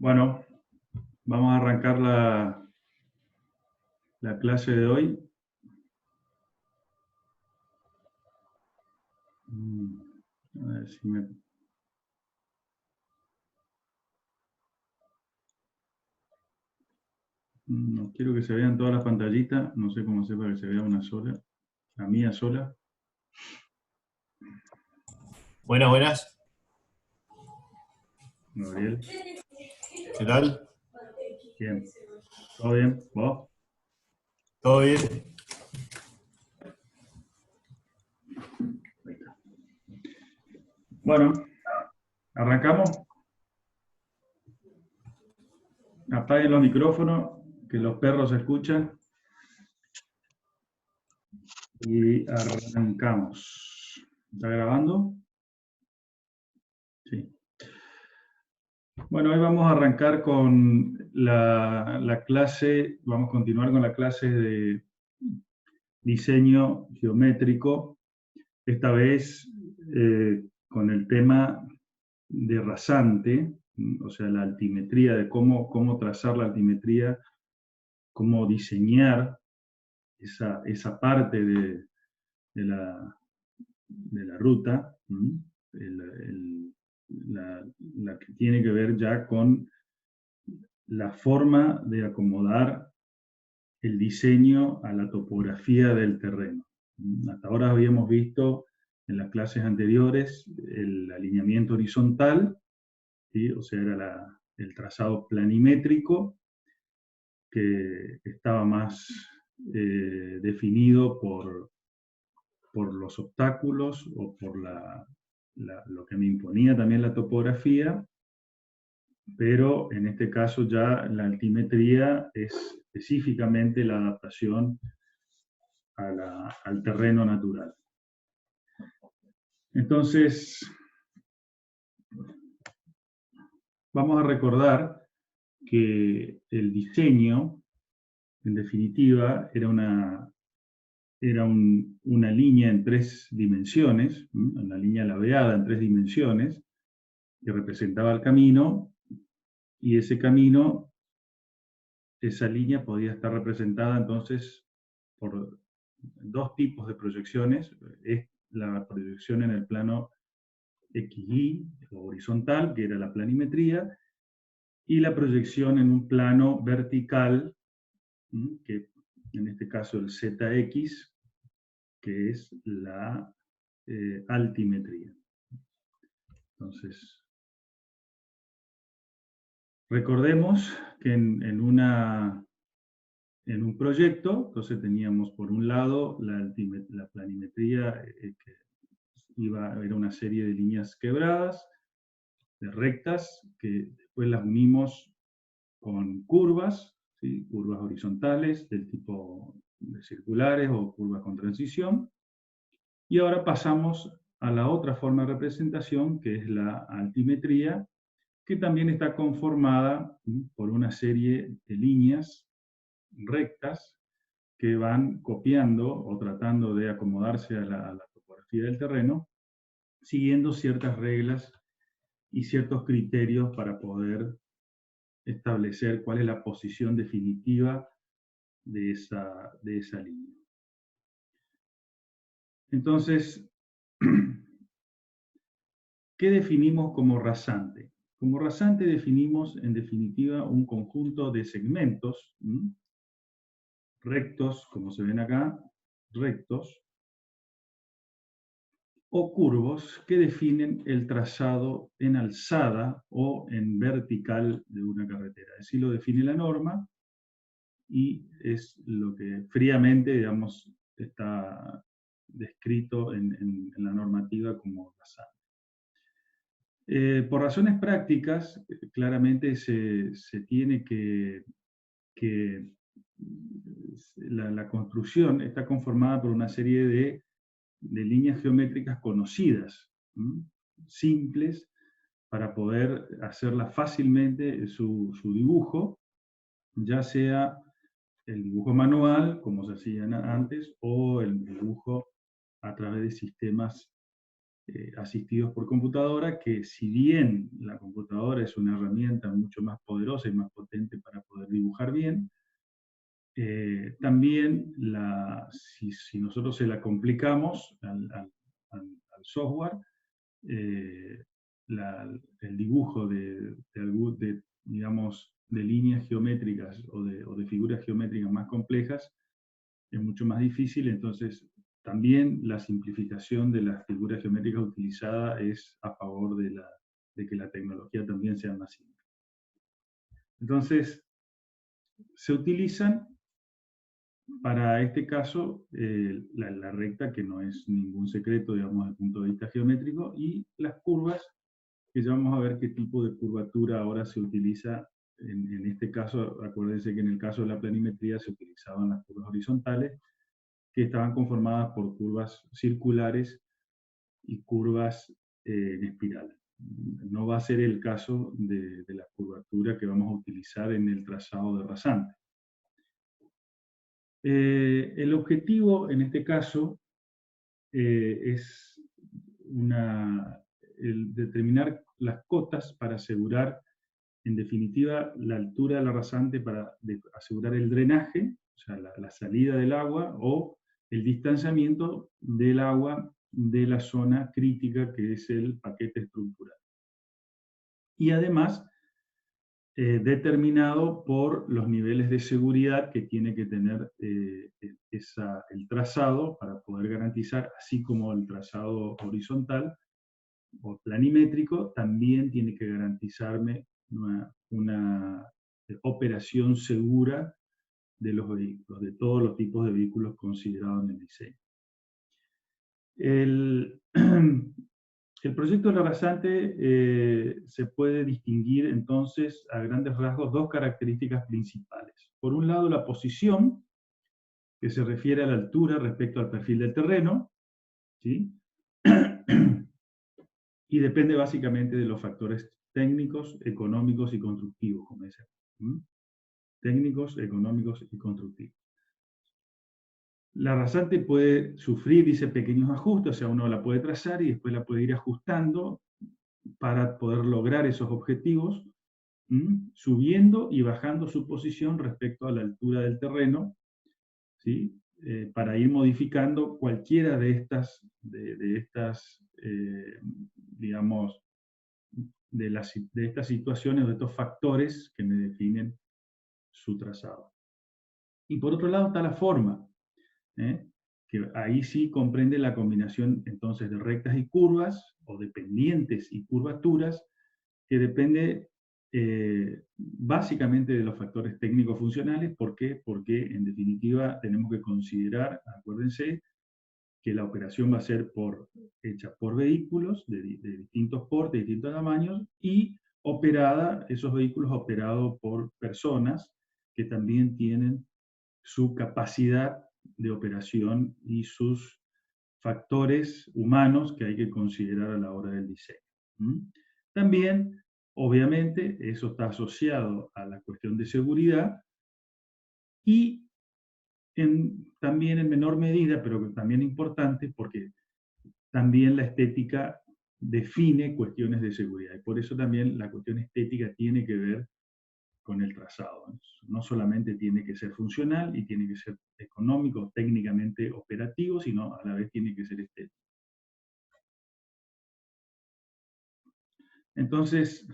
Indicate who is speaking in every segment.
Speaker 1: Bueno, vamos a arrancar la clase de hoy. A ver si no quiero que se vean todas las pantallitas, no sé cómo hacer para que se vea una sola, la mía sola.
Speaker 2: Buenas, buenas.
Speaker 1: Gabriel,
Speaker 2: ¿Qué tal?
Speaker 1: bien. ¿Todo bien? ¿Vos?
Speaker 2: ¿Todo bien?
Speaker 1: Ahí está. Bueno, arrancamos. Apaguen los micrófonos, que los perros se escuchan. Y arrancamos. ¿Está grabando? Sí. Bueno, hoy vamos a arrancar con la clase, vamos a continuar con la clase de diseño geométrico, esta vez con el tema de rasante, o sea, la altimetría, de cómo trazar la altimetría, cómo diseñar esa parte de la ruta, la que tiene que ver ya con la forma de acomodar el diseño a la topografía del terreno. Hasta ahora habíamos visto en las clases anteriores el alineamiento horizontal, ¿sí? O sea, era el trazado planimétrico, que estaba más definido por los obstáculos o por lo que me imponía también la topografía, pero en este caso ya la altimetría es específicamente la adaptación al terreno natural. Entonces, vamos a recordar que el diseño, en definitiva, era una línea en 3 dimensiones, una línea laveada en 3 dimensiones, que representaba el camino, y ese camino, esa línea podía estar representada entonces por 2 tipos de proyecciones. Es la proyección en el plano XY, o horizontal, que era la planimetría, y la proyección en un plano vertical, que en este caso el ZX, que es la altimetría. Entonces, recordemos que en un proyecto, entonces teníamos por un lado la planimetría, que era una serie de líneas quebradas, de rectas, que después las unimos con curvas, ¿sí? Curvas horizontales del tipo de circulares o curvas con transición. Y ahora pasamos a la otra forma de representación, que es la altimetría, que también está conformada por una serie de líneas rectas que van copiando o tratando de acomodarse a la topografía del terreno, siguiendo ciertas reglas y ciertos criterios para poder establecer cuál es la posición definitiva de esa línea. Entonces, ¿qué definimos como rasante? Como rasante definimos, en definitiva, un conjunto de segmentos rectos, como se ven acá, rectos, o curvos que definen el trazado en alzada o en vertical de una carretera. Así lo define la norma y es lo que fríamente, digamos, está descrito en la normativa como rasante. Por razones prácticas, claramente se tiene que la construcción está conformada por una serie de líneas geométricas conocidas, simples, para poder hacerla fácilmente su dibujo, ya sea el dibujo manual, como se hacía antes, o el dibujo a través de sistemas asistidos por computadora, que si bien la computadora es una herramienta mucho más poderosa y más potente para poder dibujar bien, también si nosotros se la complicamos al software, el dibujo digamos, de líneas geométricas o de figuras geométricas más complejas es mucho más difícil. Entonces también la simplificación de las figuras geométricas utilizadas es a favor de que la tecnología también sea más simple. Entonces, se utilizan para este caso la recta, que no es ningún secreto, digamos, desde el punto de vista geométrico, y las curvas, que ya vamos a ver qué tipo de curvatura ahora se utiliza. En este caso, acuérdense que en el caso de la planimetría se utilizaban las curvas horizontales, que estaban conformadas por curvas circulares y curvas en espiral. No va a ser el caso de la curvatura que vamos a utilizar en el trazado de rasante. El objetivo en este caso es el determinar las cotas para asegurar, en definitiva, la altura de la rasante, para asegurar el drenaje, o sea, la salida del agua, o el distanciamiento del agua de la zona crítica, que es el paquete estructural. Y además, determinado por los niveles de seguridad que tiene que tener el trazado para poder garantizar, así como el trazado horizontal o planimétrico, también tiene que garantizarme una operación segura de los vehículos, de todos los tipos de vehículos considerados en el diseño. El proyecto de la rasante se puede distinguir entonces a grandes rasgos dos características principales. Por un lado, la posición, que se refiere a la altura respecto al perfil del terreno, ¿sí? Y depende básicamente de los factores técnicos, económicos y constructivos, como decía. Técnicos, económicos y constructivos. La rasante puede sufrir, dice, pequeños ajustes, o sea, uno la puede trazar y después la puede ir ajustando para poder lograr esos objetivos, subiendo y bajando su posición respecto a la altura del terreno, ¿sí? Para ir modificando cualquiera de estas, digamos, de estas situaciones, de estos factores que me definen su trazado. Y por otro lado está la forma, que ahí sí comprende la combinación entonces de rectas y curvas, o de pendientes y curvaturas, que depende básicamente de los factores técnicos funcionales. ¿Por qué? Porque en definitiva tenemos que considerar, acuérdense, que la operación va a ser hecha por vehículos de distintos portes, de distintos tamaños, y esos vehículos operados por personas que también tienen su capacidad de operación y sus factores humanos que hay que considerar a la hora del diseño. También, obviamente, eso está asociado a la cuestión de seguridad y también en menor medida, pero también importante, porque también la estética define cuestiones de seguridad. Y por eso también la cuestión estética tiene que ver con el trazado. No solamente tiene que ser funcional y tiene que ser económico, técnicamente operativo, sino a la vez tiene que ser estético. Entonces,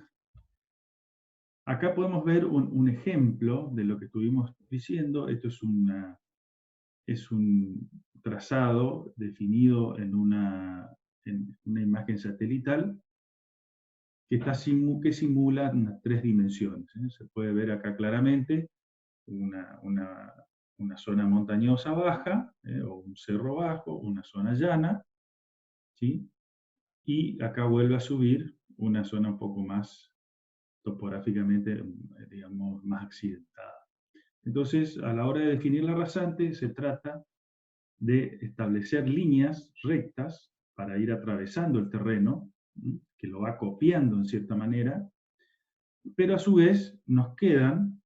Speaker 1: acá podemos ver un ejemplo de lo que estuvimos diciendo. Esto es un trazado definido en una imagen satelital que simula unas 3 dimensiones. Se puede ver acá claramente una zona montañosa baja, o un cerro bajo, una zona llana, ¿sí? Y acá vuelve a subir una zona un poco más topográficamente, digamos, más accidentada. Entonces, a la hora de definir la rasante, se trata de establecer líneas rectas para ir atravesando el terreno, que lo va copiando en cierta manera, pero a su vez nos quedan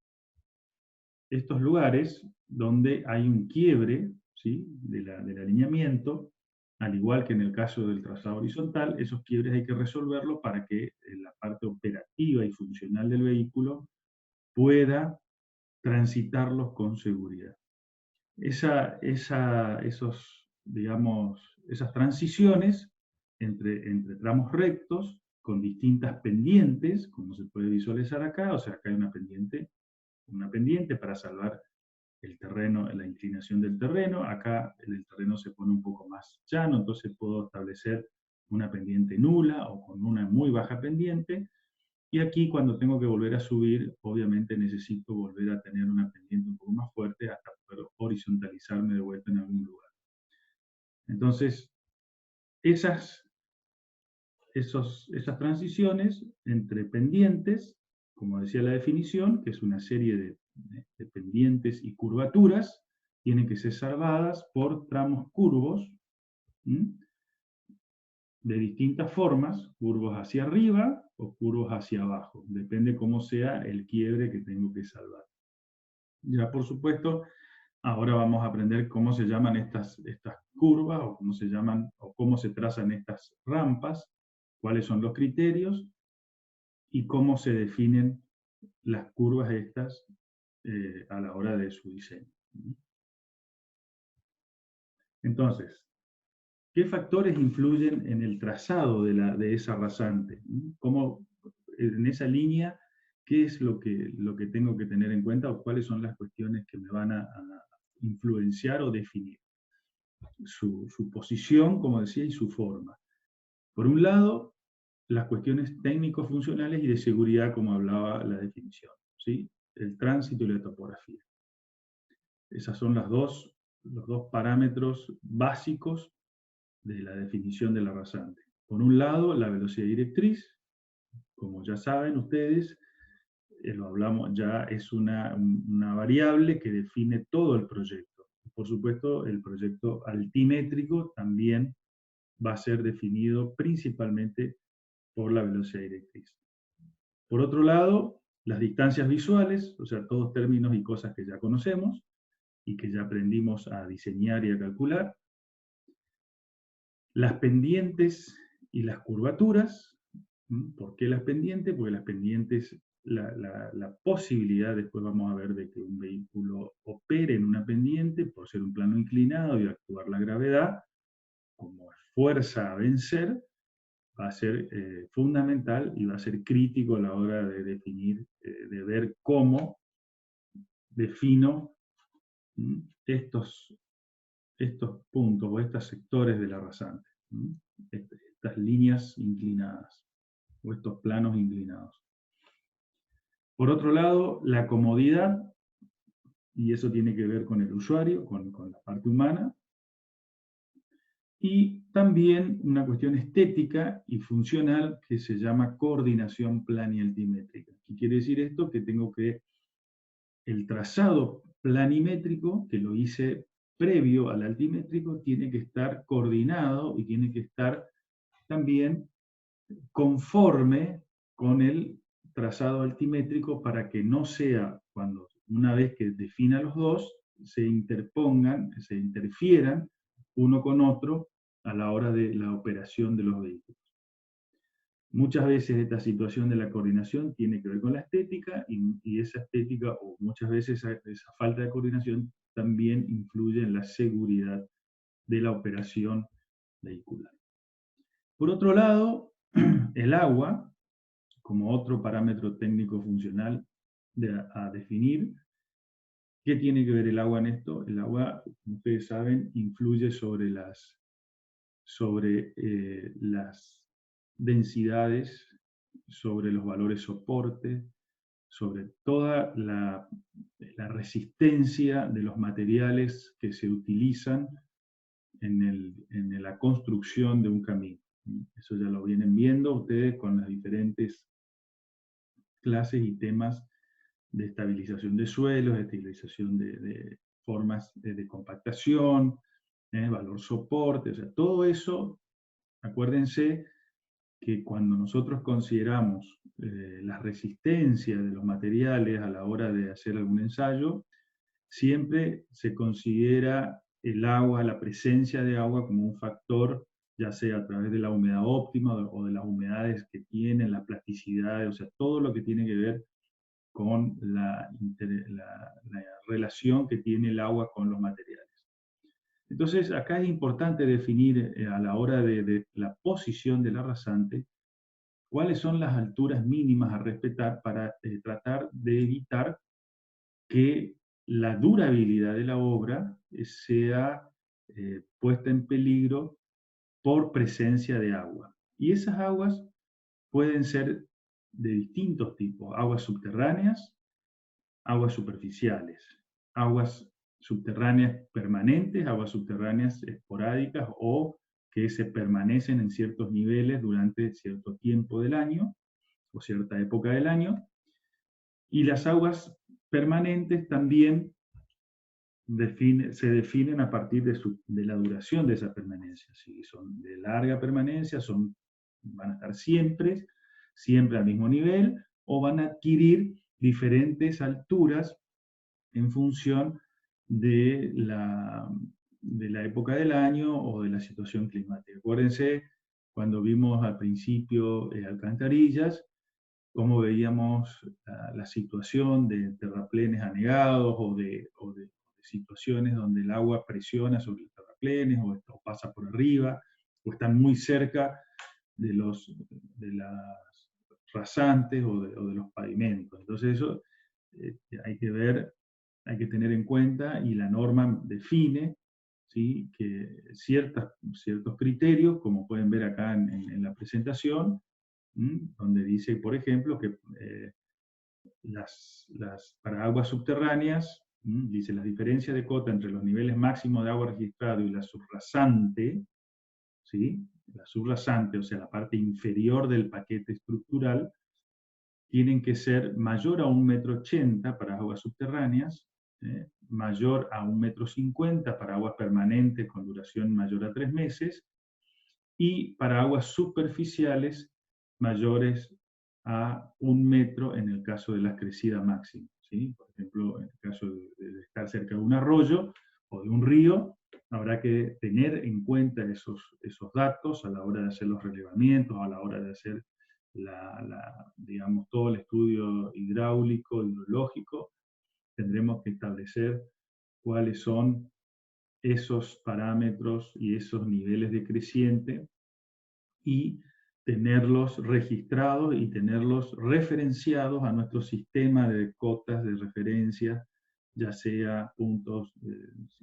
Speaker 1: estos lugares donde hay un quiebre, ¿sí? del alineamiento, al igual que en el caso del trazado horizontal, esos quiebres hay que resolverlos para que la parte operativa y funcional del vehículo pueda transitarlos con seguridad. Esas transiciones entre tramos rectos con distintas pendientes, como se puede visualizar acá, o sea, acá hay una pendiente para salvar el terreno, la inclinación del terreno. Acá el terreno se pone un poco más llano, entonces puedo establecer una pendiente nula o con una muy baja pendiente. Y aquí cuando tengo que volver a subir, obviamente necesito volver a tener una pendiente un poco más fuerte hasta poder horizontalizarme de vuelta en algún lugar. Entonces, esas transiciones entre pendientes, como decía la definición, que es una serie de pendientes y curvaturas, tienen que ser salvadas por tramos curvos, de distintas formas, curvos hacia arriba o curvos hacia abajo, depende cómo sea el quiebre que tengo que salvar. Ya por supuesto, ahora vamos a aprender cómo se llaman estas curvas, o cómo se llaman, o cómo se trazan estas rampas, cuáles son los criterios, y cómo se definen las curvas estas a la hora de su diseño. Entonces, ¿qué factores influyen en el trazado de esa rasante? ¿Cómo, en esa línea, qué es lo que tengo que tener en cuenta o cuáles son las cuestiones que me van a influenciar o definir? Su posición, como decía, y su forma. Por un lado, las cuestiones técnico-funcionales y de seguridad, como hablaba la definición, ¿sí? El tránsito y la topografía. Esos son los dos parámetros básicos de la definición de la rasante. Por un lado, la velocidad directriz, como ya saben ustedes, lo hablamos ya, es una variable que define todo el proyecto. Por supuesto, el proyecto altimétrico también va a ser definido principalmente por la velocidad directriz. Por otro lado, las distancias visuales, o sea, todos términos y cosas que ya conocemos y que ya aprendimos a diseñar y a calcular. Las pendientes y las curvaturas. ¿Por qué las pendientes? Porque las pendientes, la posibilidad, después vamos a ver, de que un vehículo opere en una pendiente por ser un plano inclinado y actuar la gravedad como fuerza a vencer, va a ser fundamental y va a ser crítico a la hora de definir, de ver cómo defino estos puntos o estos sectores de la rasante, estas líneas inclinadas o estos planos inclinados. Por otro lado, la comodidad, y eso tiene que ver con el usuario, con la parte humana, y también una cuestión estética y funcional que se llama coordinación planialtimétrica. ¿Qué quiere decir esto? Que tengo que el trazado planimétrico, que lo hice previo al altimétrico, tiene que estar coordinado y tiene que estar también conforme con el trazado altimétrico para que no sea, cuando una vez que defina los dos, se interpongan, se interfieran uno con otro a la hora de la operación de los vehículos. Muchas veces esta situación de la coordinación tiene que ver con la estética y esa estética, o muchas veces esa falta de coordinación, también influye en la seguridad de la operación vehicular. Por otro lado, el agua, como otro parámetro técnico funcional a definir. ¿Qué tiene que ver el agua en esto? El agua, como ustedes saben, influye sobre las densidades, sobre los valores soporte, sobre toda la resistencia de los materiales que se utilizan en la construcción de un camino. Eso ya lo vienen viendo ustedes con las diferentes clases y temas de estabilización de suelos, de estabilización de formas de compactación, valor soporte, o sea, todo eso, acuérdense que cuando nosotros consideramos la resistencia de los materiales a la hora de hacer algún ensayo, siempre se considera el agua, la presencia de agua como un factor, ya sea a través de la humedad óptima o de las humedades que tienen, la plasticidad, o sea, todo lo que tiene que ver con la relación que tiene el agua con los materiales. Entonces, acá es importante definir a la hora de la posición del arrasante, cuáles son las alturas mínimas a respetar para tratar de evitar que la durabilidad de la obra sea puesta en peligro por presencia de agua. Y esas aguas pueden ser de distintos tipos: aguas subterráneas, aguas superficiales, aguas subterráneas permanentes, aguas subterráneas esporádicas o que se permanecen en ciertos niveles durante cierto tiempo del año o cierta época del año. Y las aguas permanentes también se definen a partir de la duración de esa permanencia. Si son de larga permanencia, van a estar siempre al mismo nivel, o van a adquirir diferentes alturas en función de la época del año o de la situación climática. Acuérdense, cuando vimos al principio alcantarillas, cómo veíamos la situación de terraplenes anegados o de situaciones donde el agua presiona sobre los terraplenes o pasa por arriba o están muy cerca de las rasantes o de los pavimentos. Entonces eso hay que ver, hay que tener en cuenta, y la norma define, ¿sí?, que ciertos criterios, como pueden ver acá en la presentación, donde dice, por ejemplo, que para aguas subterráneas, dice las diferencias de cota entre los niveles máximos de agua registrado y la subrasante, ¿sí? La subrasante, o sea, la parte inferior del paquete estructural, tienen que ser mayor a 1,80 m para aguas subterráneas, mayor a 1,50 m para aguas permanentes con duración mayor a 3 meses, y para aguas superficiales mayores a 1 metro en el caso de la crecida máxima, ¿sí? Por ejemplo, en el caso de estar cerca de un arroyo o de un río, habrá que tener en cuenta esos datos a la hora de hacer los relevamientos, a la hora de hacer digamos, todo el estudio hidráulico, hidrológico. Tendremos que establecer cuáles son esos parámetros y esos niveles de creciente y tenerlos registrados y tenerlos referenciados a nuestro sistema de cotas de referencia, ya sea puntos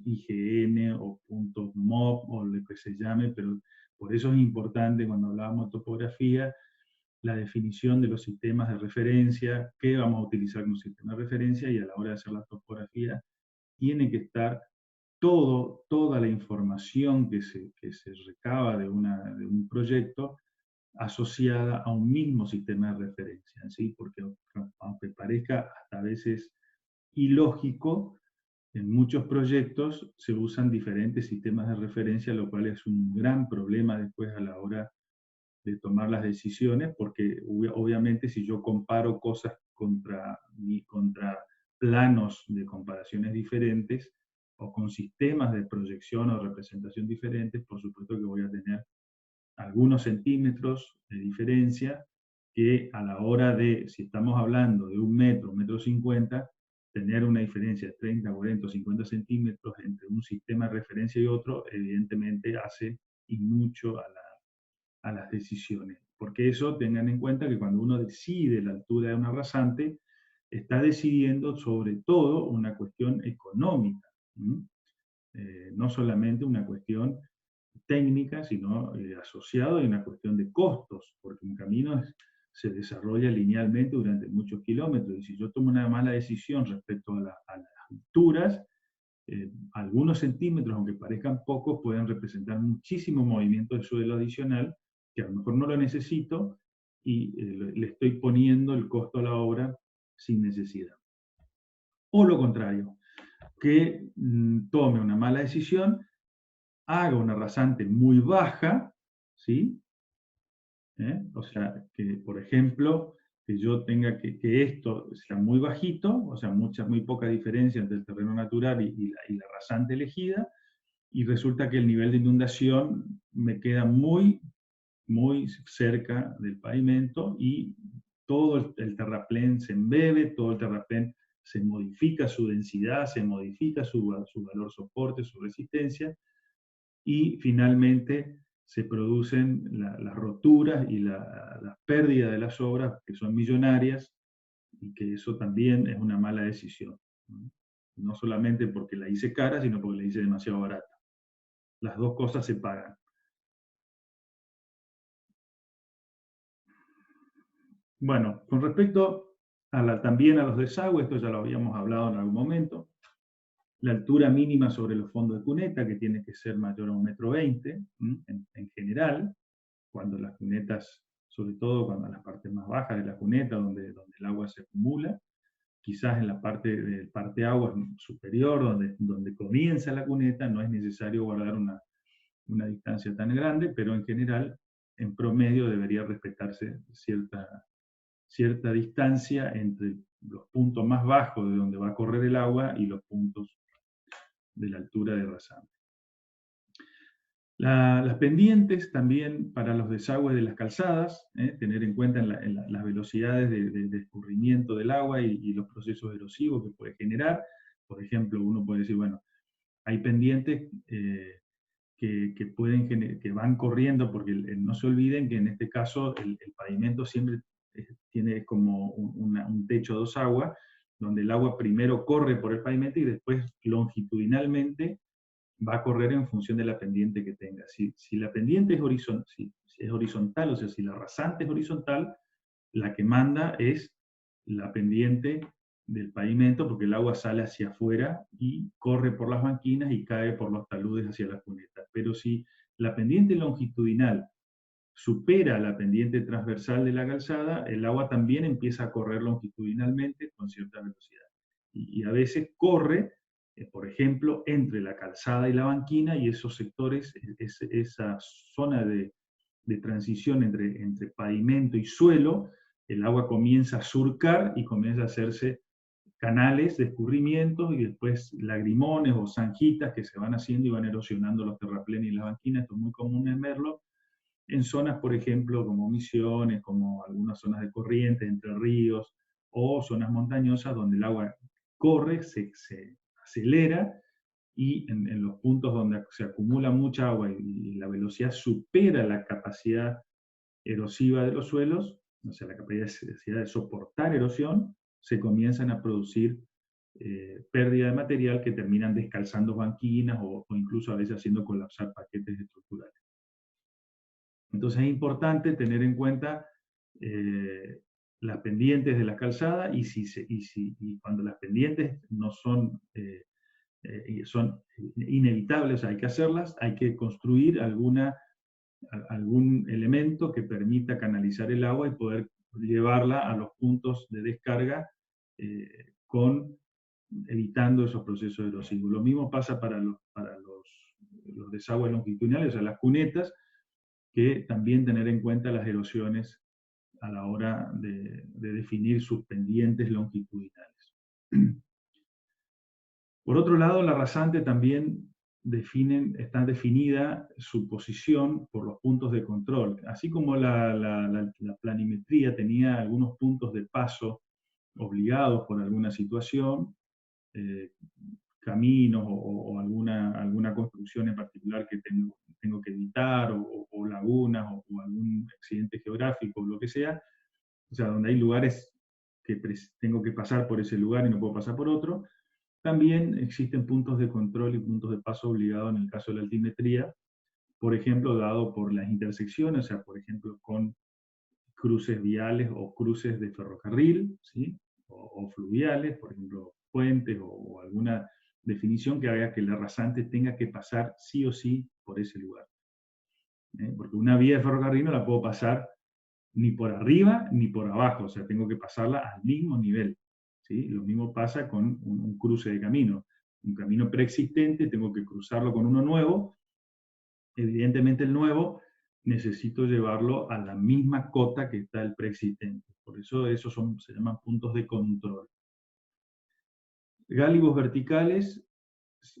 Speaker 1: IGN o puntos MOP o lo que se llame, pero por eso es importante, cuando hablábamos de topografía, la definición de los sistemas de referencia, qué vamos a utilizar como sistema de referencia, y a la hora de hacer la topografía tiene que estar toda la información que se recaba de un proyecto asociada a un mismo sistema de referencia, ¿sí? Porque aunque parezca hasta a veces ilógico, en muchos proyectos se usan diferentes sistemas de referencia, lo cual es un gran problema después a la hora de tomar las decisiones, porque obviamente si yo comparo cosas contra planos de comparaciones diferentes, o con sistemas de proyección o representación diferentes, por supuesto que voy a tener algunos centímetros de diferencia que a la hora de, si estamos hablando de 1 metro, 1,50 m, tener una diferencia de 30, 40 o 50 centímetros entre un sistema de referencia y otro, evidentemente hace y mucho a las decisiones. Porque eso, tengan en cuenta que cuando uno decide la altura de una rasante, está decidiendo sobre todo una cuestión económica, no solamente una cuestión técnica, sino asociado a una cuestión de costos, porque un camino se desarrolla linealmente durante muchos kilómetros, y si yo tomo una mala decisión respecto a las alturas, algunos centímetros, aunque parezcan pocos, pueden representar muchísimo movimiento de suelo adicional, que a lo mejor no lo necesito, y le estoy poniendo el costo a la obra sin necesidad. O lo contrario, que tome una mala decisión, haga una rasante muy baja, ¿sí? O sea, que por ejemplo, que yo tenga que esto sea muy bajito, o sea, muy poca diferencia entre el terreno natural y la rasante elegida, y resulta que el nivel de inundación me queda muy cerca del pavimento y todo el terraplén se embebe, todo el terraplén se modifica su densidad, se modifica su valor soporte, su resistencia, y finalmente se producen las roturas y la pérdida de las obras, que son millonarias, y que eso también es una mala decisión. No solamente porque la hice cara, sino porque la hice demasiado barata. Las dos cosas se pagan. Bueno, con respecto también a los desagües, esto ya lo habíamos hablado en algún momento, la altura mínima sobre los fondos de cuneta, que tiene que ser mayor a 1,20 m, en general, cuando las cunetas, sobre todo cuando en las partes más bajas de la cuneta, donde el agua se acumula, quizás en la parte agua superior, donde comienza la cuneta, no es necesario guardar una distancia tan grande, pero en general, en promedio, debería respetarse cierta distancia entre los puntos más bajos de donde va a correr el agua y los puntos de la altura de rasante. Las pendientes también para los desagües de las calzadas, tener en cuenta las velocidades de escurrimiento del agua y los procesos erosivos que puede generar. Por ejemplo, uno puede decir, bueno, hay pendientes que van corriendo, porque no se olviden que en este caso el pavimento siempre tiene como un techo a dos aguas, donde el agua primero corre por el pavimento y después longitudinalmente va a correr en función de la pendiente que tenga. Si la pendiente es horizontal, o sea, si la rasante es horizontal, la que manda es la pendiente del pavimento, porque el agua sale hacia afuera y corre por las banquinas y cae por los taludes hacia las cunetas. Pero si la pendiente longitudinal supera la pendiente transversal de la calzada, el agua también empieza a correr longitudinalmente con cierta velocidad. Y a veces corre, por ejemplo, entre la calzada y la banquina, y esos sectores, esa zona de transición entre pavimento y suelo, el agua comienza a surcar y comienza a hacerse canales de escurrimiento y después lagrimones o zanjitas que se van haciendo y van erosionando los terraplenes y las banquinas. Esto es muy común en Merlo, en zonas, por ejemplo, como Misiones, como algunas zonas de Corrientes, Entre Ríos, o zonas montañosas donde el agua corre, se acelera, y en los puntos donde se acumula mucha agua y la velocidad supera la capacidad erosiva de los suelos, o sea, la capacidad de soportar erosión, se comienzan a producir pérdida de material que terminan descalzando banquinas o incluso a veces haciendo colapsar paquetes estructurales. Entonces es importante tener en cuenta las pendientes de la calzada, y cuando las pendientes no son, son inevitables, o sea, hay que hacerlas, hay que construir algún elemento que permita canalizar el agua y poder llevarla a los puntos de descarga evitando esos procesos erosivos. Lo mismo pasa para los desagües longitudinales, o sea, las cunetas, que también tener en cuenta las erosiones a la hora de definir sus pendientes longitudinales. Por otro lado, la rasante también está definida su posición por los puntos de control. Así como la planimetría tenía algunos puntos de paso obligados por alguna situación, caminos o alguna construcción en particular que tengo que evitar, o lagunas, o algún accidente geográfico, o lo que sea, o sea, donde hay lugares que tengo que pasar por ese lugar y no puedo pasar por otro. También existen puntos de control y puntos de paso obligados en el caso de la altimetría, por ejemplo, dado por las intersecciones, o sea, por ejemplo, con cruces viales o cruces de ferrocarril, ¿sí? o fluviales, por ejemplo, puentes o alguna definición que haga que la rasante tenga que pasar sí o sí por ese lugar. Porque una vía de ferrocarril no la puedo pasar ni por arriba ni por abajo, o sea, tengo que pasarla al mismo nivel. ¿Sí? Lo mismo pasa con un cruce de camino. Un camino preexistente, tengo que cruzarlo con uno nuevo. Evidentemente el nuevo necesito llevarlo a la misma cota que está el preexistente. Por eso esos se llaman puntos de control. Gálibos verticales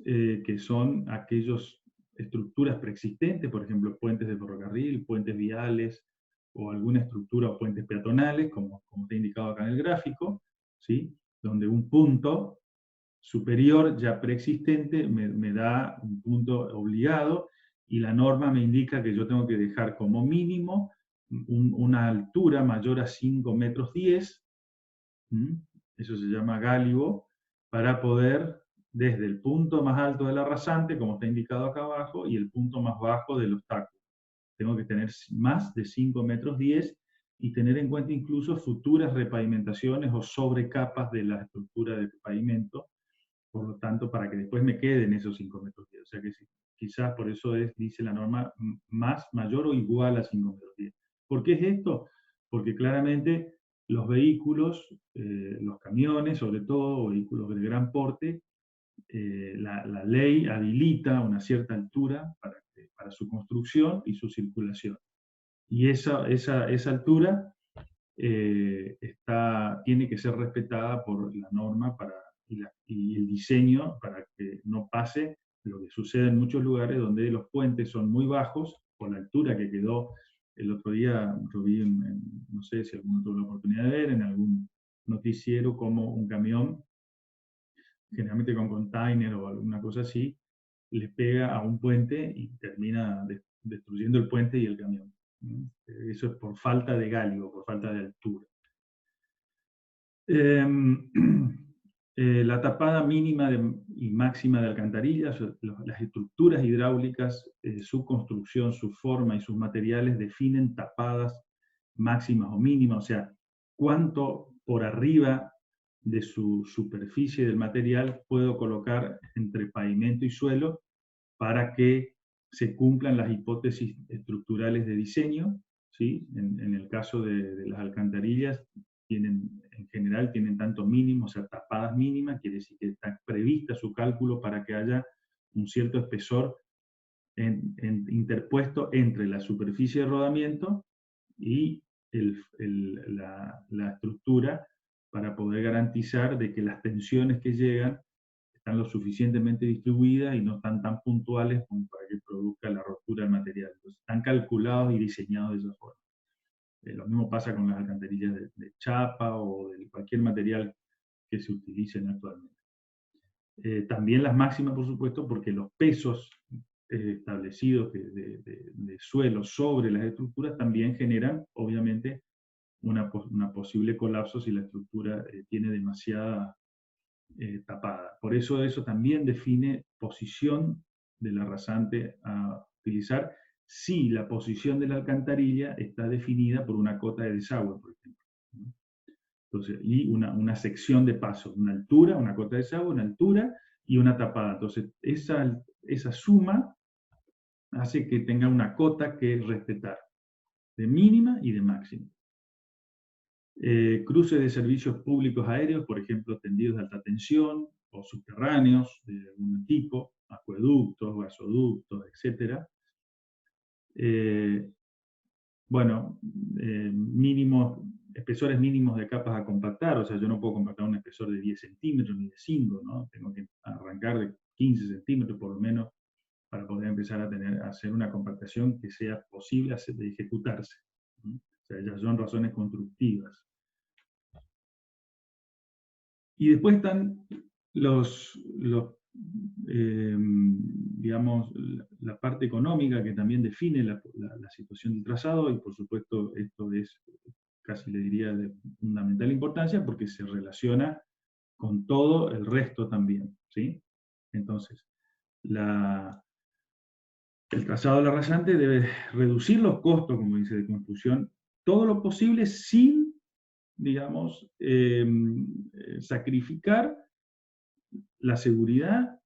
Speaker 1: que son aquellas estructuras preexistentes, por ejemplo, puentes de ferrocarril, puentes viales, o alguna estructura o puentes peatonales, como está indicado acá en el gráfico, ¿sí? Donde un punto superior ya preexistente me da un punto obligado, y la norma me indica que yo tengo que dejar como mínimo una altura mayor a 5 metros 10, eso se llama gálibo, para poder, desde el punto más alto de la rasante, como está indicado acá abajo, y el punto más bajo del obstáculo, tengo que tener más de 5 metros 10, y tener en cuenta incluso futuras repavimentaciones o sobrecapas de la estructura de pavimento, por lo tanto, para que después me queden esos 5 metros 10. O sea que quizás por eso dice la norma, mayor o igual a 5 metros 10. ¿Por qué es esto? Porque claramente los vehículos, los camiones sobre todo, vehículos de gran porte, la ley habilita una cierta altura para su construcción y su circulación. Y esa altura tiene que ser respetada por la norma y el diseño, para que no pase lo que sucede en muchos lugares donde los puentes son muy bajos por la altura que quedó. El otro día yo vi, no sé si alguno tuvo la oportunidad de ver, en algún noticiero, como un camión, generalmente con container o alguna cosa así, le pega a un puente y termina destruyendo el puente y el camión. Eso es por falta de gálibo, por falta de altura. La tapada mínima y máxima de alcantarillas, las estructuras hidráulicas, su construcción, su forma y sus materiales definen tapadas máximas o mínimas, o sea, cuánto por arriba de su superficie del material puedo colocar entre pavimento y suelo para que se cumplan las hipótesis estructurales de diseño, ¿sí? En el caso de las alcantarillas, en general tienen tanto mínimo, o sea, tapadas mínimas, quiere decir que está prevista su cálculo para que haya un cierto espesor interpuesto entre la superficie de rodamiento y la estructura, para poder garantizar de que las tensiones que llegan están lo suficientemente distribuidas y no están tan puntuales como para que produzca la rotura del material. Entonces, están calculados y diseñados de esa forma. Lo mismo pasa con las alcantarillas de chapa o de cualquier material que se utilicen actualmente. También las máximas, por supuesto, porque los pesos establecidos de suelo sobre las estructuras también generan, obviamente, una posible colapso si la estructura tiene demasiada tapada. Por eso también define posición de la rasante a utilizar, si la posición de la alcantarilla está definida por una cota de desagüe, por ejemplo. Entonces, y una sección de paso, una altura, una cota de desagüe, una altura y una tapada. Entonces, esa suma hace que tenga una cota que respetar, de mínima y de máxima. Cruce de servicios públicos aéreos, por ejemplo, tendidos de alta tensión o subterráneos de algún tipo, acueductos, gasoductos, etc. Bueno, espesores mínimos de capas a compactar, o sea, yo no puedo compactar un espesor de 10 centímetros ni de 5, ¿no? Tengo que arrancar de 15 centímetros por lo menos para poder empezar a hacer una compactación que sea posible de ejecutarse, ¿no? O sea, ya son razones constructivas. Y después están digamos, la parte económica, que también define la situación del trazado, y por supuesto esto es, casi le diría, de fundamental importancia, porque se relaciona con todo el resto también, ¿sí? Entonces, el trazado de la rasante debe reducir los costos, como dice, de construcción, todo lo posible sin, digamos, sacrificar la seguridad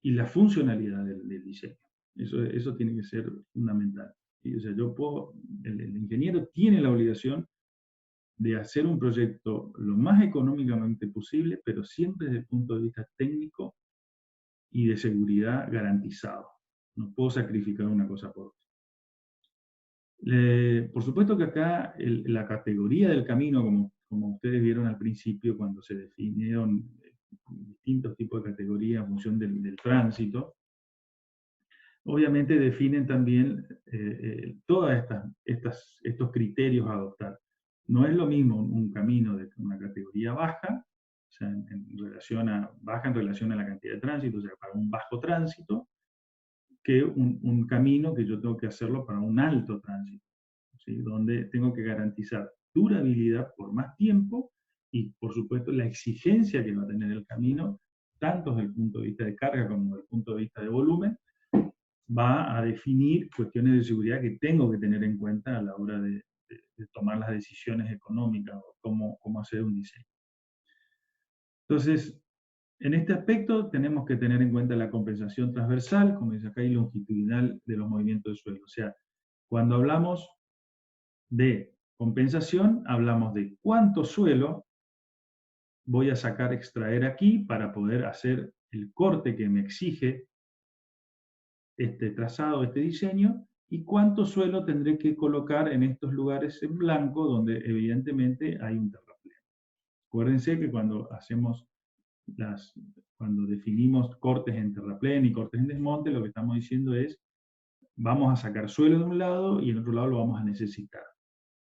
Speaker 1: y la funcionalidad del diseño. Eso tiene que ser fundamental. ¿Sí? O sea, el ingeniero tiene la obligación de hacer un proyecto lo más económicamente posible, pero siempre desde el punto de vista técnico y de seguridad garantizado. No puedo sacrificar una cosa por otra. Por supuesto que acá la categoría del camino, como ustedes vieron al principio cuando se definieron distintos tipos de categorías en función del tránsito, obviamente definen también todos estos criterios a adoptar. No es lo mismo un camino de una categoría baja, o sea, baja en relación a la cantidad de tránsito, o sea, para un bajo tránsito, que un camino que yo tengo que hacerlo para un alto tránsito, ¿sí? Donde tengo que garantizar durabilidad por más tiempo y, por supuesto, la exigencia que va a tener el camino, tanto desde el punto de vista de carga como desde el punto de vista de volumen, va a definir cuestiones de seguridad que tengo que tener en cuenta a la hora de tomar las decisiones económicas o cómo hacer un diseño. Entonces, en este aspecto tenemos que tener en cuenta la compensación transversal, como dice acá, y longitudinal de los movimientos de suelo. O sea, cuando hablamos de compensación, hablamos de cuánto suelo voy a extraer aquí para poder hacer el corte que me exige este trazado, este diseño, y cuánto suelo tendré que colocar en estos lugares en blanco donde evidentemente hay un terraplén. Acuérdense que cuando definimos cortes en terraplén y cortes en desmonte, lo que estamos diciendo es, vamos a sacar suelo de un lado y en otro lado lo vamos a necesitar.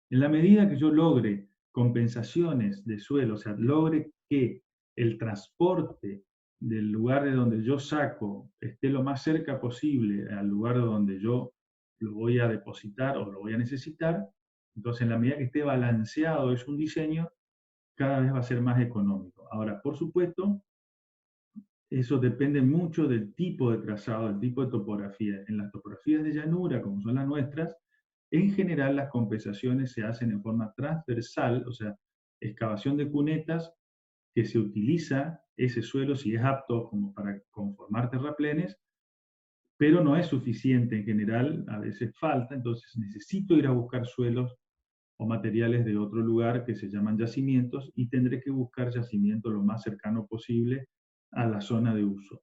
Speaker 1: En la medida que yo logre compensaciones de suelo, o sea, logre que el transporte del lugar de donde yo saco esté lo más cerca posible al lugar donde yo lo voy a depositar o lo voy a necesitar, entonces en la medida que esté balanceado es un diseño, cada vez va a ser más económico. Ahora, por supuesto, eso depende mucho del tipo de trazado, del tipo de topografía. En las topografías de llanura, como son las nuestras, en general las compensaciones se hacen en forma transversal, o sea, excavación de cunetas que se utiliza ese suelo si es apto como para conformar terraplenes, pero no es suficiente en general, a veces falta, entonces necesito ir a buscar suelos o materiales de otro lugar que se llaman yacimientos y tendré que buscar yacimientos lo más cercano posible a la zona de uso,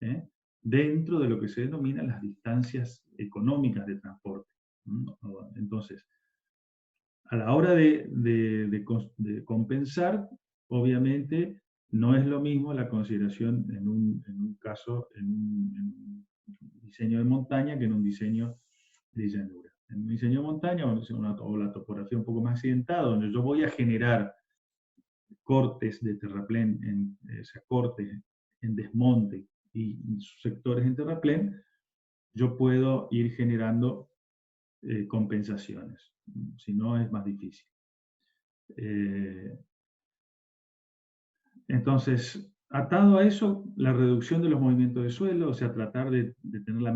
Speaker 1: ¿eh? Dentro de lo que se denomina las distancias económicas de transporte. Entonces, a la hora de compensar, obviamente no es lo mismo la consideración en un caso, en un diseño de montaña que en un diseño de llanura. En un diseño de montaña o la topografía un poco más accidentada, donde yo voy a generar cortes de terraplén, cortes en desmonte y sectores en terraplén, yo puedo ir generando compensaciones. Si no, es más difícil. Entonces, atado a eso, la reducción de los movimientos de suelo, o sea, tratar de tener la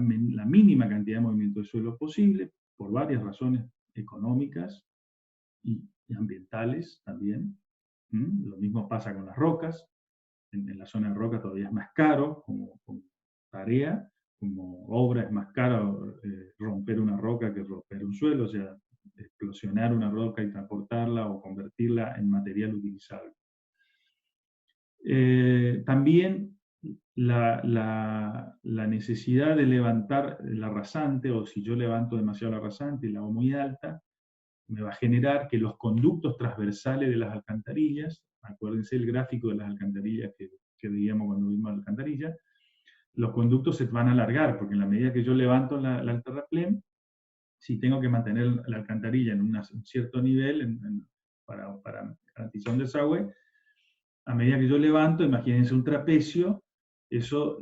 Speaker 1: mínima cantidad de movimiento de suelo posible, por varias razones económicas y ambientales también. Lo mismo pasa con las rocas. En la zona de roca todavía es más caro como tarea, como obra es más caro romper una roca que romper un suelo, o sea, explosionar una roca y transportarla o convertirla en material utilizable. También la necesidad de levantar la rasante, o si yo levanto demasiado la rasante y la hago muy alta, me va a generar que los conductos transversales de las alcantarillas, acuérdense el gráfico de las alcantarillas que veíamos cuando vimos la alcantarilla, los conductos se van a alargar, porque en la medida que yo levanto el terraplén, si tengo que mantener la alcantarilla en un cierto nivel para garantizar un desagüe, a medida que yo levanto, imagínense un trapecio, eso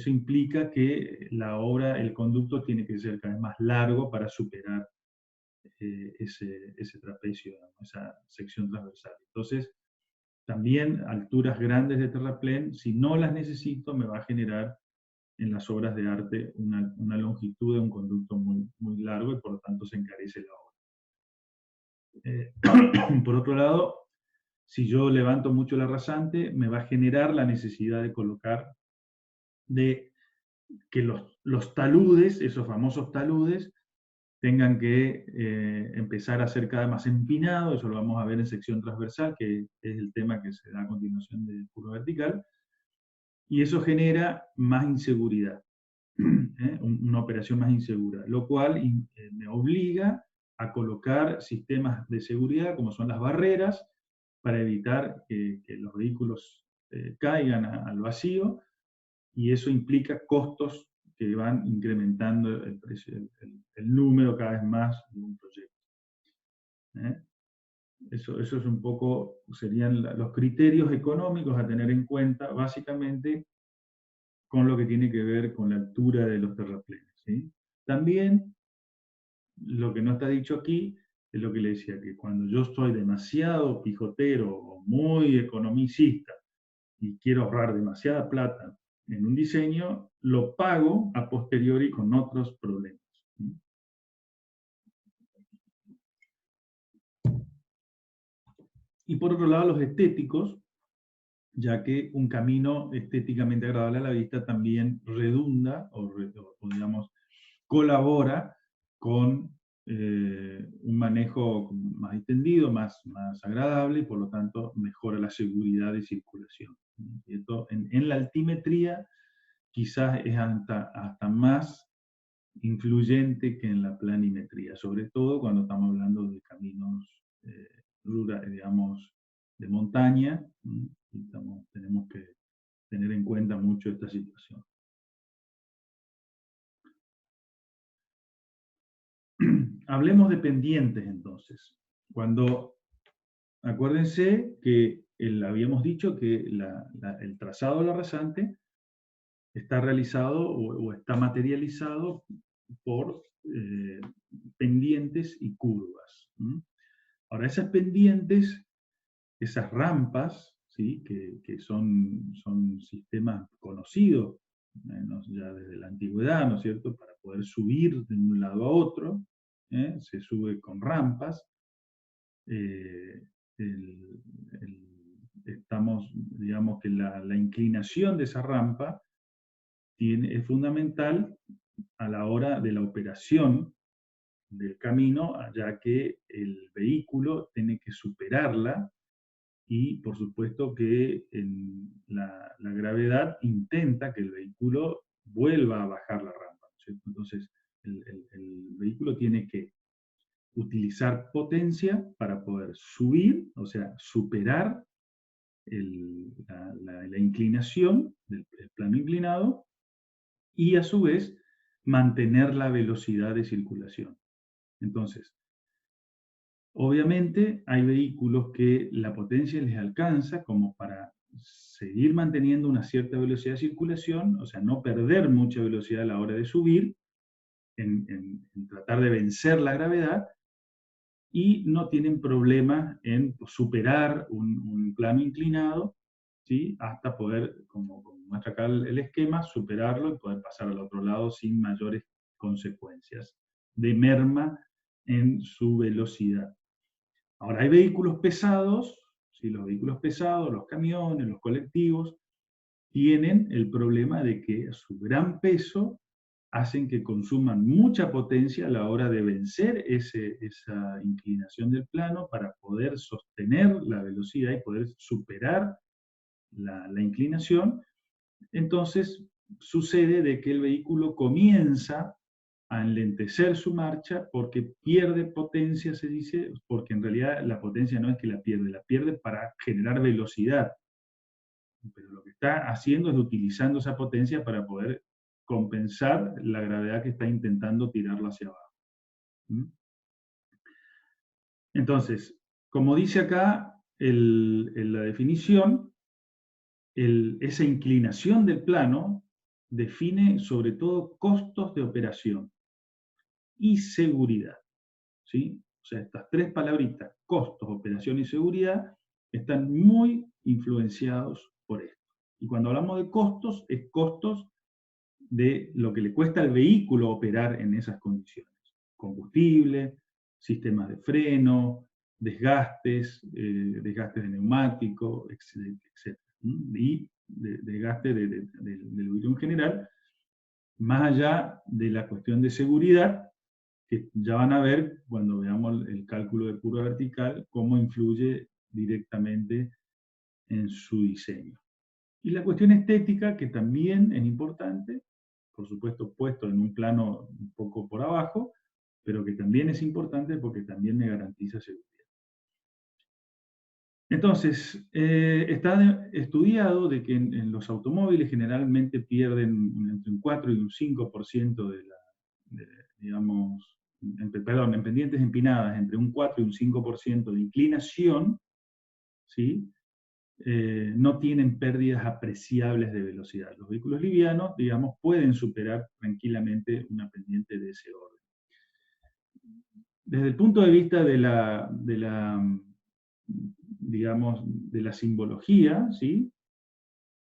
Speaker 1: implica que la obra, el conducto tiene que ser cada vez más largo para superar ese trapecio, esa sección transversal. Entonces, también alturas grandes de terraplén, si no las necesito, me va a generar en las obras de arte una longitud de un conducto muy, muy largo y por lo tanto se encarece la obra. Por otro lado, si yo levanto mucho la rasante, me va a generar la necesidad de colocar, de que los taludes, esos famosos taludes, tengan que empezar a ser cada vez más empinados, eso lo vamos a ver en sección transversal, que es el tema que se da a continuación del curvo vertical, y eso genera más inseguridad, una operación más insegura, lo cual me obliga a colocar sistemas de seguridad, como son las barreras, para evitar que los vehículos caigan al vacío, y eso implica costos que van incrementando el precio, el número cada vez más de un proyecto. Eso es un poco, serían los criterios económicos a tener en cuenta, básicamente, con lo que tiene que ver con la altura de los terraplenes, ¿sí? También, lo que no está dicho aquí, es lo que le decía, que cuando yo soy demasiado pijotero o muy economicista y quiero ahorrar demasiada plata en un diseño, lo pago a posteriori con otros problemas, ¿sí? Y por otro lado, los estéticos, ya que un camino estéticamente agradable a la vista también redunda o digamos, colabora con un manejo más extendido, más agradable, y por lo tanto mejora la seguridad de circulación. Y esto en la altimetría quizás es hasta más influyente que en la planimetría, sobre todo cuando estamos hablando de caminos digamos, de montaña, y tenemos que tener en cuenta mucho esta situación. Hablemos de pendientes entonces. Acuérdense que habíamos dicho que el trazado de la rasante está realizado o está materializado por pendientes y curvas. Ahora, esas pendientes, esas rampas, ¿sí? que son sistemas conocidos, ya desde la antigüedad, ¿no es cierto?, para poder subir de un lado a otro, se sube con rampas. eh, digamos que la inclinación de esa rampa es fundamental a la hora de la operación del camino, ya que el vehículo tiene que superarla, y por supuesto que la gravedad intenta que el vehículo vuelva a bajar la rampa, ¿cierto? Entonces el vehículo tiene que utilizar potencia para poder subir, o sea, superar la inclinación del plano inclinado, y a su vez mantener la velocidad de circulación. Entonces, obviamente hay vehículos que la potencia les alcanza como para seguir manteniendo una cierta velocidad de circulación, o sea, no perder mucha velocidad a la hora de subir, en tratar de vencer la gravedad, y no tienen problema en superar un plano inclinado, ¿sí? Hasta poder, como muestra acá el esquema, superarlo y poder pasar al otro lado sin mayores consecuencias de merma en su velocidad. Ahora, hay vehículos pesados, ¿sí? Los vehículos pesados, los camiones, los colectivos, tienen el problema de que su gran peso hacen que consuman mucha potencia a la hora de vencer esa inclinación del plano para poder sostener la velocidad y poder superar la inclinación. Entonces sucede de que el vehículo comienza a enlentecer su marcha porque pierde potencia, se dice, porque en realidad la potencia no es que la pierde para generar velocidad, pero lo que está haciendo es utilizando esa potencia para poder compensar la gravedad que está intentando tirarla hacia abajo. Entonces, como dice acá en la definición, esa inclinación del plano define sobre todo costos de operación y seguridad, ¿sí? O sea, estas tres palabritas, costos, operación y seguridad, están muy influenciados por esto. Y cuando hablamos de costos, es costos de lo que le cuesta al vehículo operar en esas condiciones. Combustible, sistemas de freno, desgastes de neumático, etc. Y desgaste del vehículo en general, más allá de la cuestión de seguridad, que ya van a ver cuando veamos el cálculo de curva vertical, cómo influye directamente en su diseño. Y la cuestión estética, que también es importante, por supuesto puesto en un plano un poco por abajo, pero que también es importante porque también me garantiza seguridad. Entonces, está estudiado de que en los automóviles generalmente pierden entre un 4 y un 5% digamos, perdón, en pendientes empinadas, entre un 4 y un 5% de inclinación, ¿sí? No tienen pérdidas apreciables de velocidad. Los vehículos livianos, digamos, pueden superar tranquilamente una pendiente de ese orden. Desde el punto de vista digamos, de la simbología, ¿sí?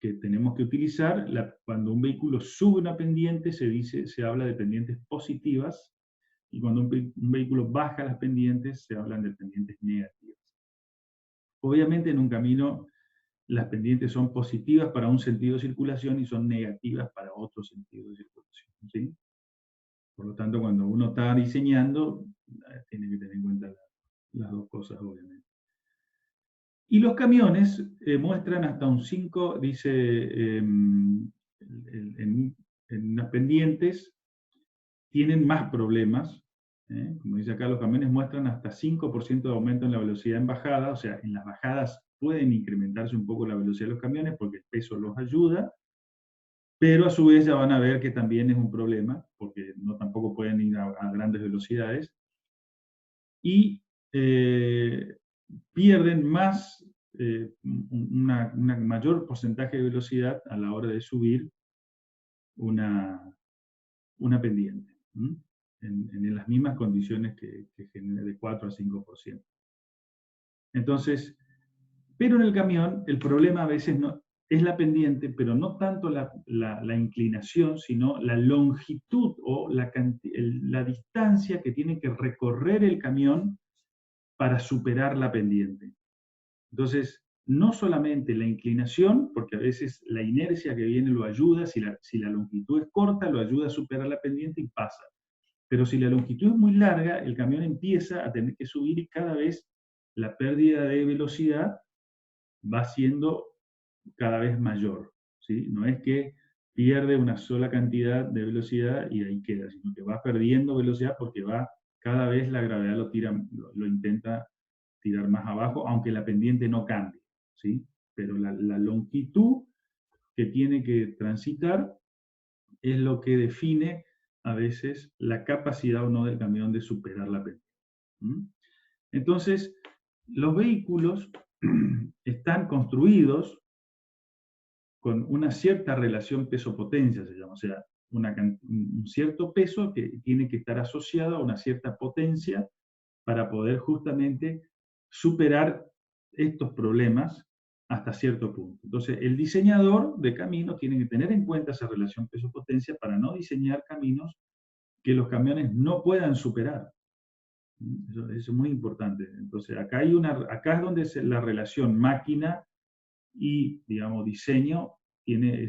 Speaker 1: Que tenemos que utilizar, cuando un vehículo sube una pendiente se habla de pendientes positivas, y cuando un vehículo baja las pendientes se hablan de pendientes negativas. Obviamente en un camino las pendientes son positivas para un sentido de circulación y son negativas para otro sentido de circulación, ¿sí? Por lo tanto, cuando uno está diseñando, tiene que tener en cuenta las dos cosas, obviamente. Y los camiones muestran hasta un 5, dice, en las pendientes tienen más problemas. Como dice acá, los camiones muestran hasta 5% de aumento en la velocidad en bajada, o sea, en las bajadas pueden incrementarse un poco la velocidad de los camiones porque el peso los ayuda, pero a su vez ya van a ver que también es un problema, porque no tampoco pueden ir a grandes velocidades, y pierden más, una mayor porcentaje de velocidad a la hora de subir una pendiente, en las mismas condiciones que genera de 4 a 5%. Entonces, pero en el camión el problema a veces no es la pendiente, pero no tanto la inclinación, sino la longitud o la distancia que tiene que recorrer el camión para superar la pendiente. Entonces, no solamente la inclinación, porque a veces la inercia que viene lo ayuda, si la longitud es corta, lo ayuda a superar la pendiente y pasa. Pero si la longitud es muy larga, el camión empieza a tener que subir y cada vez la pérdida de velocidad va siendo cada vez mayor, ¿sí? No es que pierde una sola cantidad de velocidad y ahí queda, sino que va perdiendo velocidad porque cada vez la gravedad lo intenta tirar más abajo, aunque la pendiente no cambie, ¿sí? Pero la longitud que tiene que transitar es lo que define a veces la capacidad o no del camión de superar la pendiente. Entonces, los vehículos están construidos con una cierta relación peso-potencia, se llama, o sea, un cierto peso que tiene que estar asociado a una cierta potencia para poder justamente superar estos problemas hasta cierto punto. Entonces, el diseñador de caminos tiene que tener en cuenta esa relación peso-potencia para no diseñar caminos que los camiones no puedan superar. Eso es muy importante. Entonces, acá es donde la relación máquina y, digamos, diseño tiene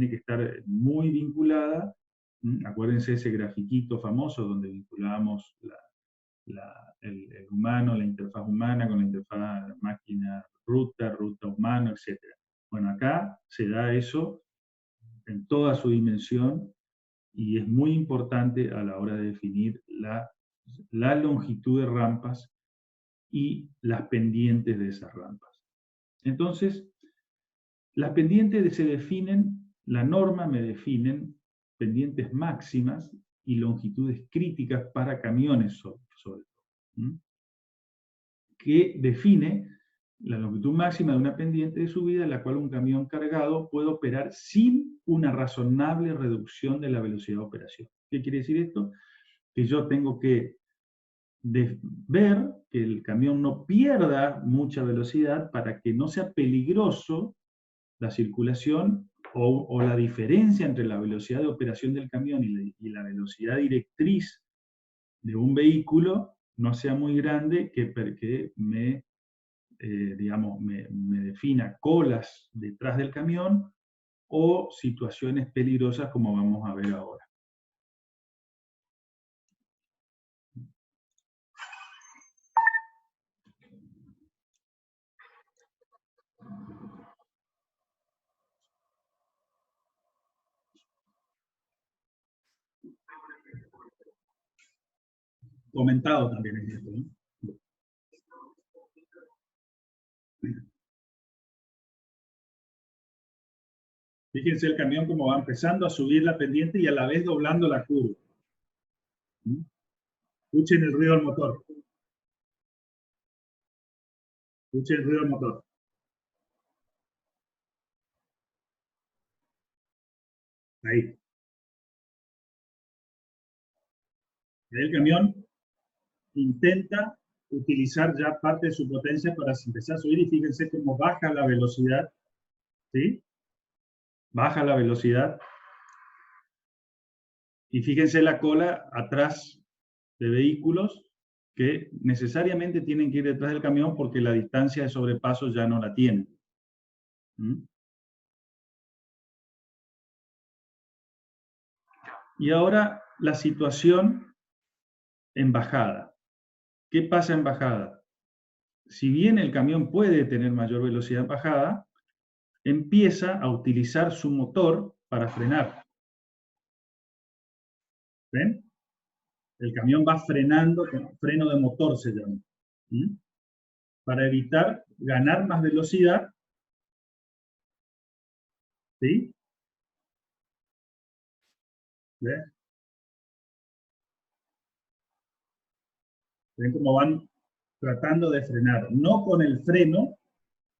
Speaker 1: que estar muy vinculada. Acuérdense ese grafiquito famoso donde vinculábamos el humano, la interfaz humana con la interfaz máquina, ruta humano, etc. Bueno, acá se da eso en toda su dimensión y es muy importante a la hora de definir la longitud de rampas y las pendientes de esas rampas. Entonces, las pendientes se definen, la norma me definen pendientes máximas y longitudes críticas para camiones sobre todo, que define la longitud máxima de una pendiente de subida en la cual un camión cargado puede operar sin una razonable reducción de la velocidad de operación. ¿Qué quiere decir esto? Que yo tengo que ver que el camión no pierda mucha velocidad para que no sea peligroso la circulación o la diferencia entre la velocidad de operación del camión y la velocidad directriz de un vehículo no sea muy grande que digamos, me defina colas detrás del camión o situaciones peligrosas como vamos a ver ahora. Comentado también es esto, ¿no? Fíjense el camión como va empezando a subir la pendiente y a la vez doblando la curva. Escuchen el ruido del motor. Escuchen el ruido del motor. Ahí. El camión intenta utilizar ya parte de su potencia para empezar a subir y fíjense cómo baja la velocidad. ¿Sí? Baja la velocidad. Y fíjense la cola atrás de vehículos que necesariamente tienen que ir detrás del camión porque la distancia de sobrepaso ya no la tienen. ¿Mm? Y ahora la situación en bajada. ¿Qué pasa en bajada? Si bien el camión puede tener mayor velocidad en bajada, empieza a utilizar su motor para frenar. ¿Ven? El camión va frenando, con freno de motor se llama. ¿Mm? Para evitar ganar más velocidad. ¿Sí? ¿Ven? ¿Ven cómo van tratando de frenar? No con el freno,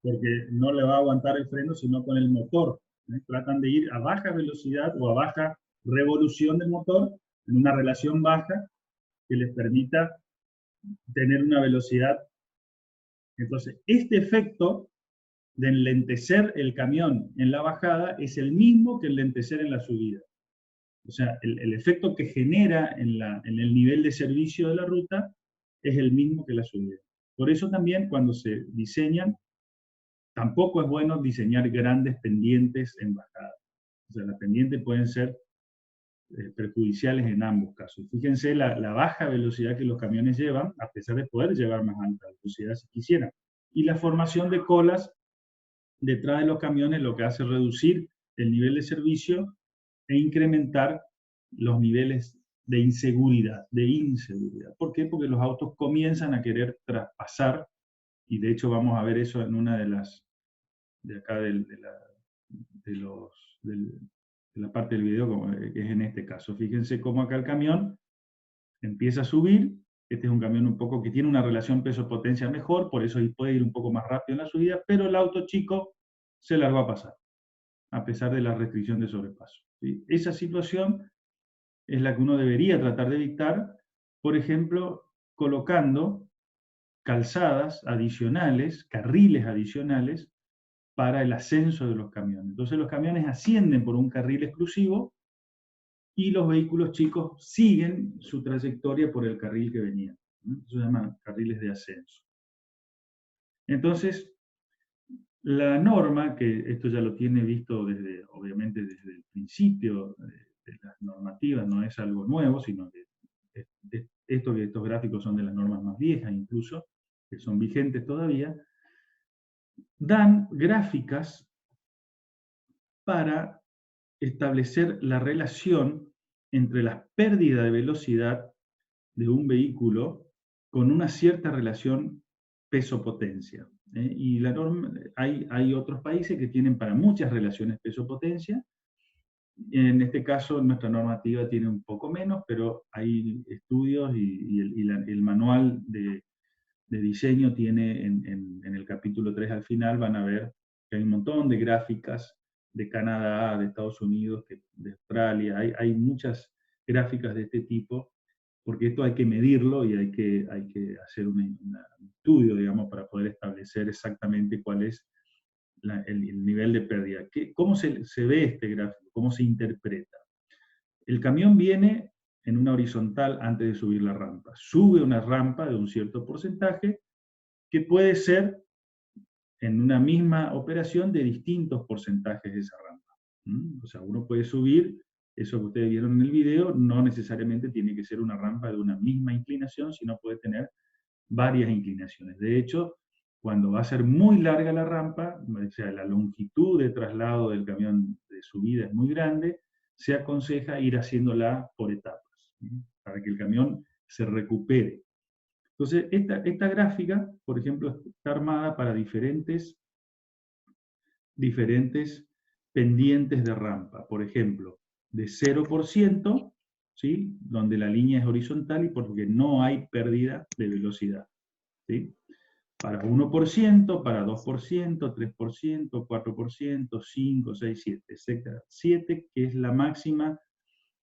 Speaker 1: porque no le va a aguantar el freno, sino con el motor. Tratan de ir a baja velocidad o a baja revolución del motor, en una relación baja, que les permita tener una velocidad. Entonces, este efecto de enlentecer el camión en la bajada es el mismo que enlentecer en la subida. O sea, el efecto que genera en el nivel de servicio de la ruta es el mismo que la subida. Por eso también cuando se diseñan, tampoco es bueno diseñar grandes pendientes en bajada. O sea, las pendientes pueden ser perjudiciales en ambos casos. Fíjense la baja velocidad que los camiones llevan, a pesar de poder llevar más alta velocidad si quisieran. Y la formación de colas detrás de los camiones lo que hace es reducir el nivel de servicio e incrementar los niveles de inseguridad, ¿Por qué? Porque los autos comienzan a querer traspasar, y de hecho vamos a ver eso en una de las, de acá de la parte del video, como es en este caso. Fíjense cómo acá el camión empieza a subir. Este es un camión un poco que tiene una relación peso-potencia mejor, por eso puede ir un poco más rápido en la subida, pero el auto chico se largó a pasar, a pesar de la restricción de sobrepaso. ¿Sí? Esa situación es la que uno debería tratar de evitar, por ejemplo, colocando calzadas adicionales, carriles adicionales, para el ascenso de los camiones. Entonces los camiones ascienden por un carril exclusivo y los vehículos chicos siguen su trayectoria por el carril que venían. Eso se llama carriles de ascenso. Entonces, la norma, que esto ya lo tiene visto desde, obviamente desde el principio de las normativas, no es algo nuevo, sino que estos gráficos son de las normas más viejas incluso, que son vigentes todavía, dan gráficas para establecer la relación entre la pérdida de velocidad de un vehículo con una cierta relación peso-potencia. Y la norma, hay otros países que tienen para muchas relaciones peso-potencia. En este caso, nuestra normativa tiene un poco menos, pero hay estudios y el manual de diseño tiene en el capítulo 3 al final, van a ver que hay un montón de gráficas de Canadá, de Estados Unidos, de Australia, hay muchas gráficas de este tipo, porque esto hay que medirlo y hay que hacer un estudio, digamos, para poder establecer exactamente cuál es el nivel de pérdida. ¿Cómo se ve este gráfico? ¿Cómo se interpreta? El camión viene en una horizontal antes de subir la rampa. Sube una rampa de un cierto porcentaje que puede ser en una misma operación de distintos porcentajes de esa rampa. O sea, uno puede subir, eso que ustedes vieron en el video, no necesariamente tiene que ser una rampa de una misma inclinación, sino puede tener varias inclinaciones. De hecho, cuando va a ser muy larga la rampa, o sea, la longitud de traslado del camión de subida es muy grande, se aconseja ir haciéndola por etapas, para que el camión se recupere. Entonces, esta gráfica, por ejemplo, está armada para diferentes pendientes de rampa. Por ejemplo, de 0%, ¿sí? Donde la línea es horizontal y porque no hay pérdida de velocidad, ¿sí? Para 1%, para 2%, 3%, 4%, 5, 6, 7, etc. 7, que es la máxima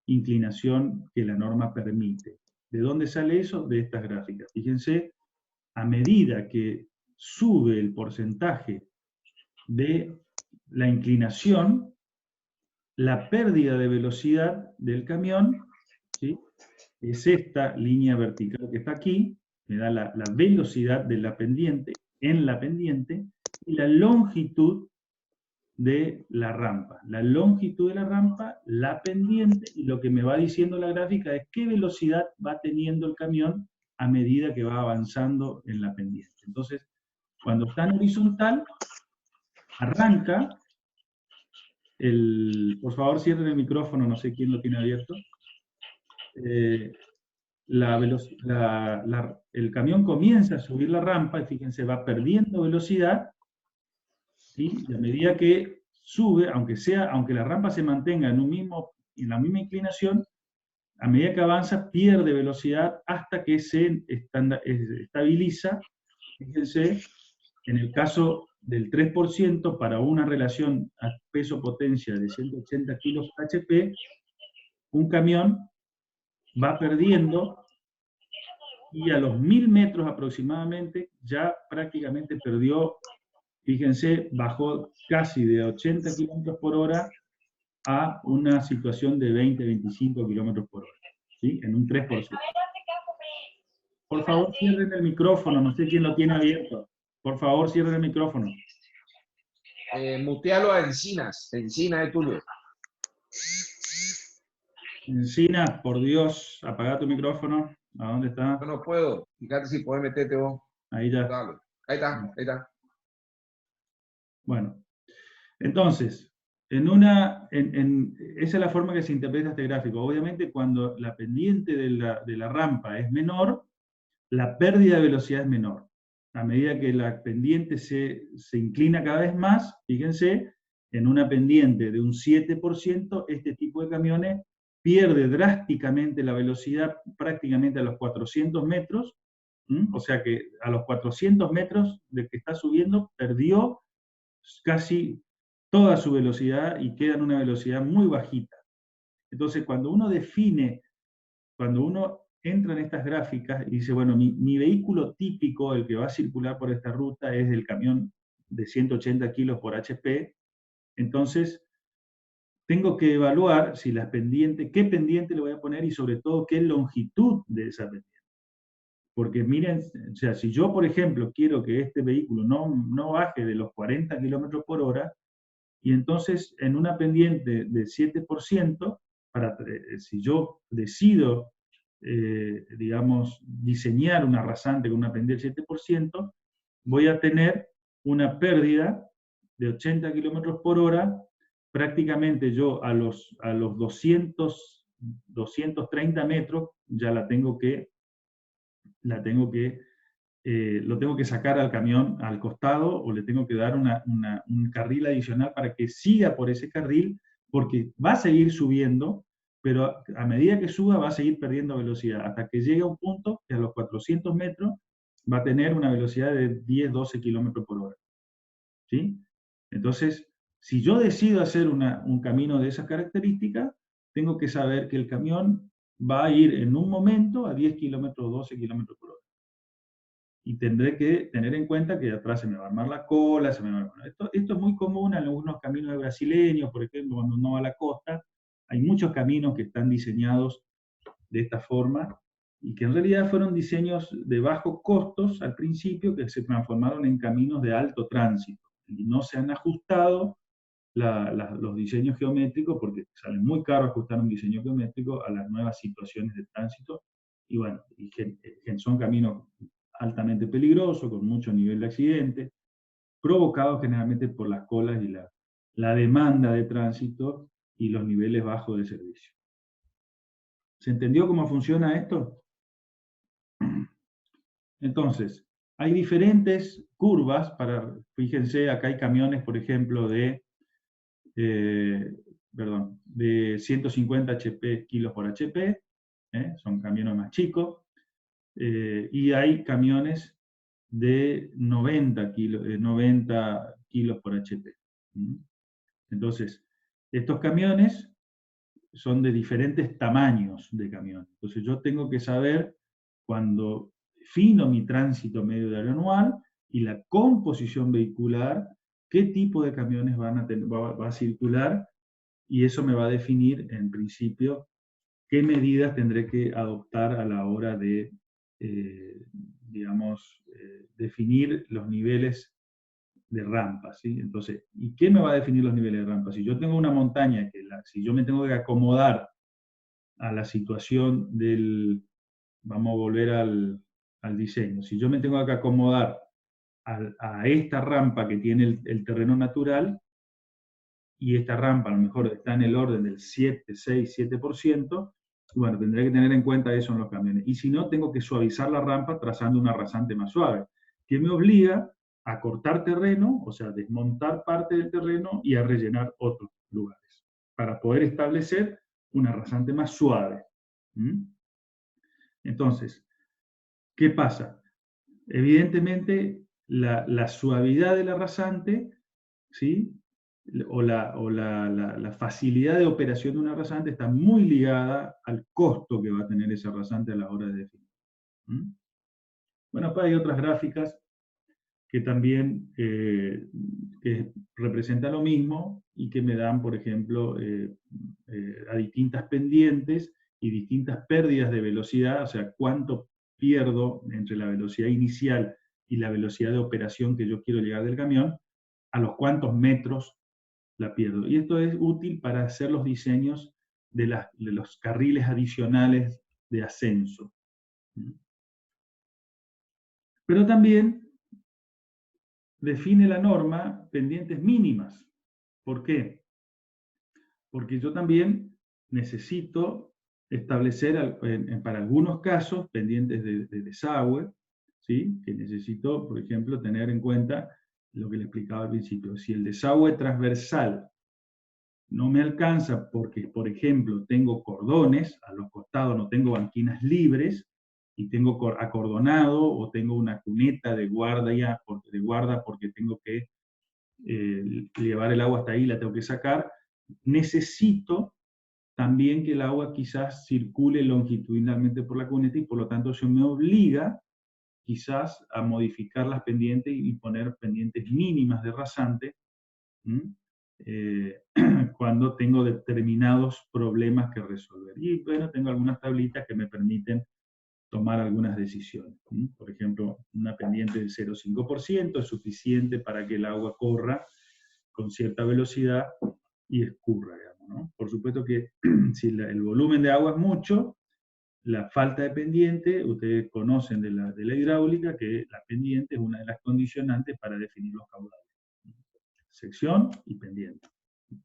Speaker 1: inclinación que la norma permite. ¿De dónde sale eso? De estas gráficas. Fíjense, a medida que sube el porcentaje de la inclinación, la pérdida de velocidad del camión, ¿sí? Es esta línea vertical que está aquí, me da la velocidad de la pendiente, en la pendiente, y la longitud de la rampa. La longitud de la rampa, la pendiente, y lo que me va diciendo la gráfica es qué velocidad va teniendo el camión a medida que va avanzando en la pendiente. Entonces, cuando está en horizontal, arranca por favor cierren el micrófono, no sé quién lo tiene abierto. El camión comienza a subir la rampa y fíjense, va perdiendo velocidad, ¿sí? Y a medida que sube, aunque la rampa se mantenga en la misma inclinación, a medida que avanza pierde velocidad hasta que se estabiliza. Fíjense, en el caso del 3%, para una relación a peso-potencia de 180 kilos HP, un camión va perdiendo y a los 1000 metros aproximadamente ya prácticamente perdió, fíjense, bajó casi de 80 kilómetros por hora a una situación de 20-25 kilómetros por hora, ¿sí? En un 3%. Por favor, cierren el micrófono, no sé quién lo tiene abierto. Por favor, cierren el micrófono.
Speaker 3: Mutealo a Encinas de Tulio.
Speaker 1: Encinas, por Dios, apaga tu micrófono. ¿A dónde está?
Speaker 3: Yo no puedo. Fíjate si puedes meterte vos.
Speaker 1: Ahí ya.
Speaker 3: Dale. Ahí está.
Speaker 1: Bueno, entonces, esa es la forma que se interpreta este gráfico. Obviamente, cuando la pendiente de la rampa es menor, la pérdida de velocidad es menor. A medida que la pendiente se inclina cada vez más, fíjense, en una pendiente de un 7%, este tipo de camiones pierde drásticamente la velocidad prácticamente a los 400 metros, o sea que a los 400 metros de que está subiendo, perdió casi toda su velocidad y queda en una velocidad muy bajita. Entonces, cuando uno entra en estas gráficas y dice, bueno, mi vehículo típico, el que va a circular por esta ruta, es el camión de 180 kilos por HP, entonces tengo que evaluar si qué pendiente le voy a poner y sobre todo qué longitud de esa pendiente. Porque miren, o sea, si yo, por ejemplo, quiero que este vehículo no baje de los 40 kilómetros por hora, y entonces en una pendiente de 7%, si yo decido, digamos, diseñar una rasante con una pendiente de 7%, voy a tener una pérdida de 80 kilómetros por hora. Prácticamente yo a los 230 metros ya lo tengo que sacar al camión al costado o le tengo que dar un carril adicional para que siga por ese carril, porque va a seguir subiendo, pero a medida que suba va a seguir perdiendo velocidad, hasta que llegue a un punto que a los 400 metros va a tener una velocidad de 10-12 kilómetros por hora. ¿Sí? Entonces, si yo decido hacer un camino de esas características, tengo que saber que el camión va a ir en un momento a 10 kilómetros, 12 kilómetros por hora. Y tendré que tener en cuenta que atrás se me va a armar la cola, esto es muy común en algunos caminos brasileños, por ejemplo, cuando uno va a la costa, hay muchos caminos que están diseñados de esta forma, y que en realidad fueron diseños de bajos costos al principio, que se transformaron en caminos de alto tránsito, y no se han ajustado los diseños geométricos, porque sale muy caro ajustar un diseño geométrico a las nuevas situaciones de tránsito, y bueno, son caminos altamente peligrosos, con mucho nivel de accidente, provocados generalmente por las colas y la demanda de tránsito y los niveles bajos de servicio. ¿Se entendió cómo funciona esto? Entonces, hay diferentes curvas fíjense, acá hay camiones, por ejemplo, de 150 HP, kilos por HP, son camiones más chicos, y hay camiones de 90 kilos por HP. Entonces, estos camiones son de diferentes tamaños de camión. Entonces yo tengo que saber, cuando defino mi tránsito medio diario anual y la composición vehicular, qué tipo de camiones va a circular, y eso me va a definir, en principio, qué medidas tendré que adoptar a la hora de, definir los niveles de rampas, ¿sí? Entonces, ¿y qué me va a definir los niveles de rampas? Si yo tengo una montaña, si yo me tengo que acomodar a la situación vamos a volver al diseño, si yo me tengo que acomodar a esta rampa que tiene el terreno natural, y esta rampa a lo mejor está en el orden del 7, 6, 7%, bueno, tendré que tener en cuenta eso en los camiones. Y si no, tengo que suavizar la rampa trazando una rasante más suave, que me obliga a cortar terreno, o sea, desmontar parte del terreno y a rellenar otros lugares, para poder establecer una rasante más suave. Entonces, ¿qué pasa? Evidentemente, la suavidad de la rasante, ¿sí?, o la facilidad de operación de una rasante está muy ligada al costo que va a tener esa rasante a la hora de definir. Bueno, acá hay otras gráficas que también que representan lo mismo y que me dan, por ejemplo, a distintas pendientes y distintas pérdidas de velocidad, o sea, cuánto pierdo entre la velocidad inicial y la velocidad de operación que yo quiero llegar del camión, a los cuántos metros la pierdo. Y esto es útil para hacer los diseños de los carriles adicionales de ascenso. Pero también define la norma pendientes mínimas. ¿Por qué? Porque yo también necesito establecer, para algunos casos, pendientes de desagüe, ¿sí?, que necesito, por ejemplo, tener en cuenta lo que le explicaba al principio. Si el desagüe transversal no me alcanza porque, por ejemplo, tengo cordones, a los costados no tengo banquinas libres, y tengo acordonado, o tengo una cuneta de guarda porque tengo que llevar el agua hasta ahí, la tengo que sacar, necesito también que el agua quizás circule longitudinalmente por la cuneta, y por lo tanto eso me obliga quizás a modificar las pendientes y poner pendientes mínimas de rasante, cuando tengo determinados problemas que resolver. Y bueno, tengo algunas tablitas que me permiten tomar algunas decisiones. Por ejemplo, una pendiente del 0,5% es suficiente para que el agua corra con cierta velocidad y escurra, digamos, ¿no? Por supuesto que si el volumen de agua es mucho, la falta de pendiente, ustedes conocen de la hidráulica, que la pendiente es una de las condicionantes para definir los caudales. Sección y pendiente.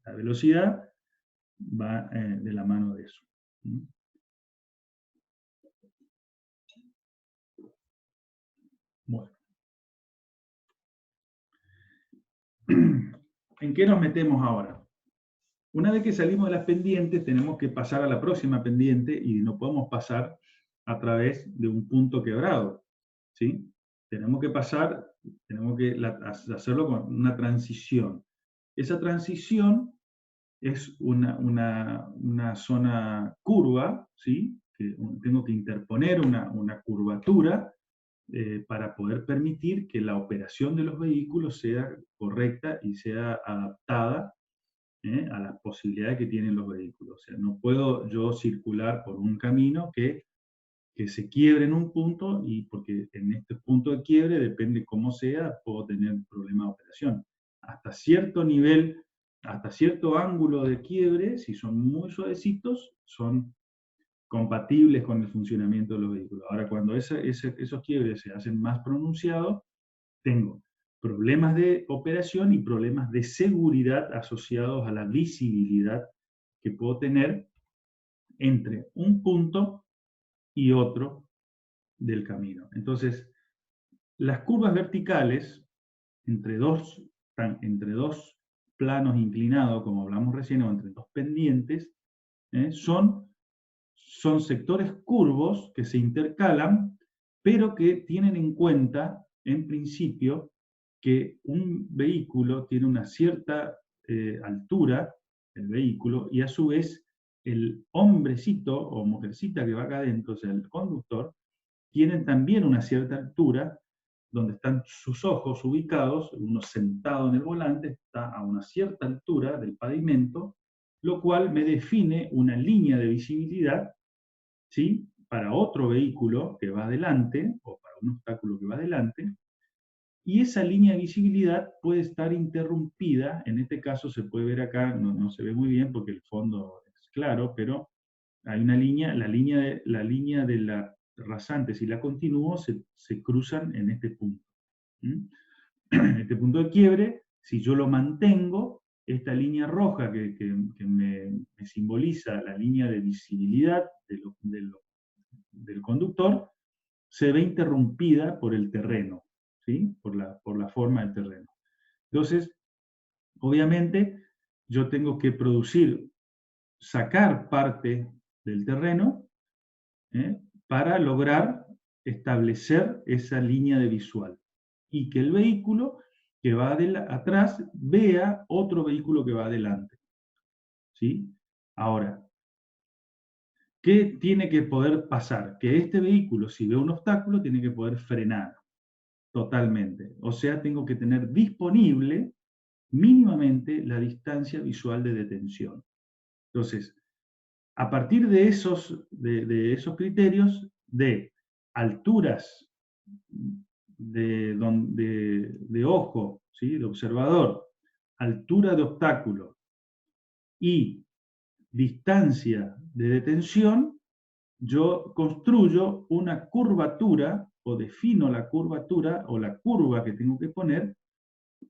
Speaker 1: La velocidad va de la mano de eso. Bueno. ¿En qué nos metemos ahora? Una vez que salimos de las pendientes, tenemos que pasar a la próxima pendiente, y no podemos pasar a través de un punto quebrado, ¿sí? Tenemos que hacerlo con una transición. Esa transición es una zona curva, ¿sí?, que tengo que interponer una curvatura para poder permitir que la operación de los vehículos sea correcta y sea adaptada a las posibilidades que tienen los vehículos. O sea, no puedo yo circular por un camino que se quiebre en un punto, y porque en este punto de quiebre, depende cómo sea, puedo tener problemas de operación. Hasta cierto nivel, hasta cierto ángulo de quiebre, si son muy suavecitos, son compatibles con el funcionamiento de los vehículos. Ahora, cuando esos quiebres se hacen más pronunciados, tengo problemas de operación y problemas de seguridad asociados a la visibilidad que puedo tener entre un punto y otro del camino. Entonces, Las curvas verticales, entre dos planos inclinados, como hablamos recién, o entre dos pendientes, son sectores curvos que se intercalan, pero que tienen en cuenta, en principio, que un vehículo tiene una cierta altura, el vehículo, y a su vez el hombrecito o mujercita que va acá adentro, o sea, el conductor, tienen también una cierta altura, donde están sus ojos ubicados, uno sentado en el volante, está a una cierta altura del pavimento, lo cual me define una línea de visibilidad, ¿sí?, para otro vehículo que va adelante, o para un obstáculo que va adelante, y esa línea de visibilidad puede estar interrumpida, en este caso se puede ver acá, no se ve muy bien porque el fondo es claro, pero hay una línea, la línea de la rasante, si la continúo, se cruzan en este punto. Este punto de quiebre, si yo lo mantengo, esta línea roja que me simboliza la línea de visibilidad del conductor, se ve interrumpida por el terreno, ¿sí?, por la forma del terreno. Entonces, obviamente, yo tengo que sacar parte del terreno, para lograr establecer esa línea de visual y que el vehículo que va atrás vea otro vehículo que va adelante, ¿sí? Ahora, ¿qué tiene que poder pasar? Que este vehículo, si ve un obstáculo, tiene que poder frenar totalmente. O sea, tengo que tener disponible mínimamente la distancia visual de detención. Entonces, a partir de esos criterios de alturas de ojo, ¿sí?, de observador, altura de obstáculo y distancia de detención, yo construyo una curvatura o defino la curvatura o la curva que tengo que poner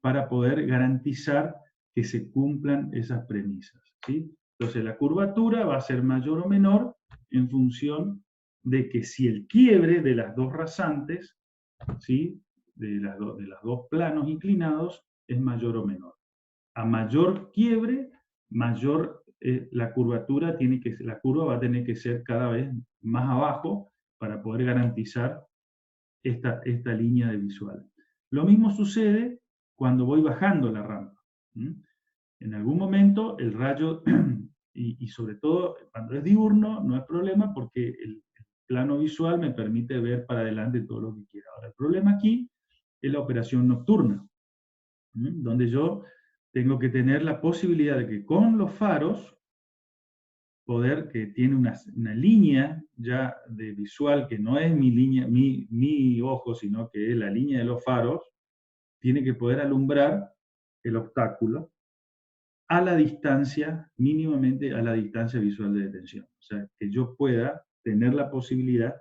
Speaker 1: para poder garantizar que se cumplan esas premisas, ¿sí? Entonces la curvatura va a ser mayor o menor en función de que si el quiebre de las dos rasantes, ¿sí?, de los dos planos inclinados, es mayor o menor. A mayor quiebre, mayor la curva va a tener que ser cada vez más abajo para poder garantizar esta línea de visual. Lo mismo sucede cuando voy bajando la rampa. En algún momento el rayo, y sobre todo cuando es diurno, no es problema porque el plano visual me permite ver para adelante todo lo que quiera. Ahora, el problema aquí es la operación nocturna, donde yo tengo que tener la posibilidad de que con los faros, que tiene una línea ya de visual que no es mi ojo, sino que es la línea de los faros, tiene que poder alumbrar el obstáculo a la distancia, mínimamente a la distancia visual de detención. O sea, que yo pueda tener la posibilidad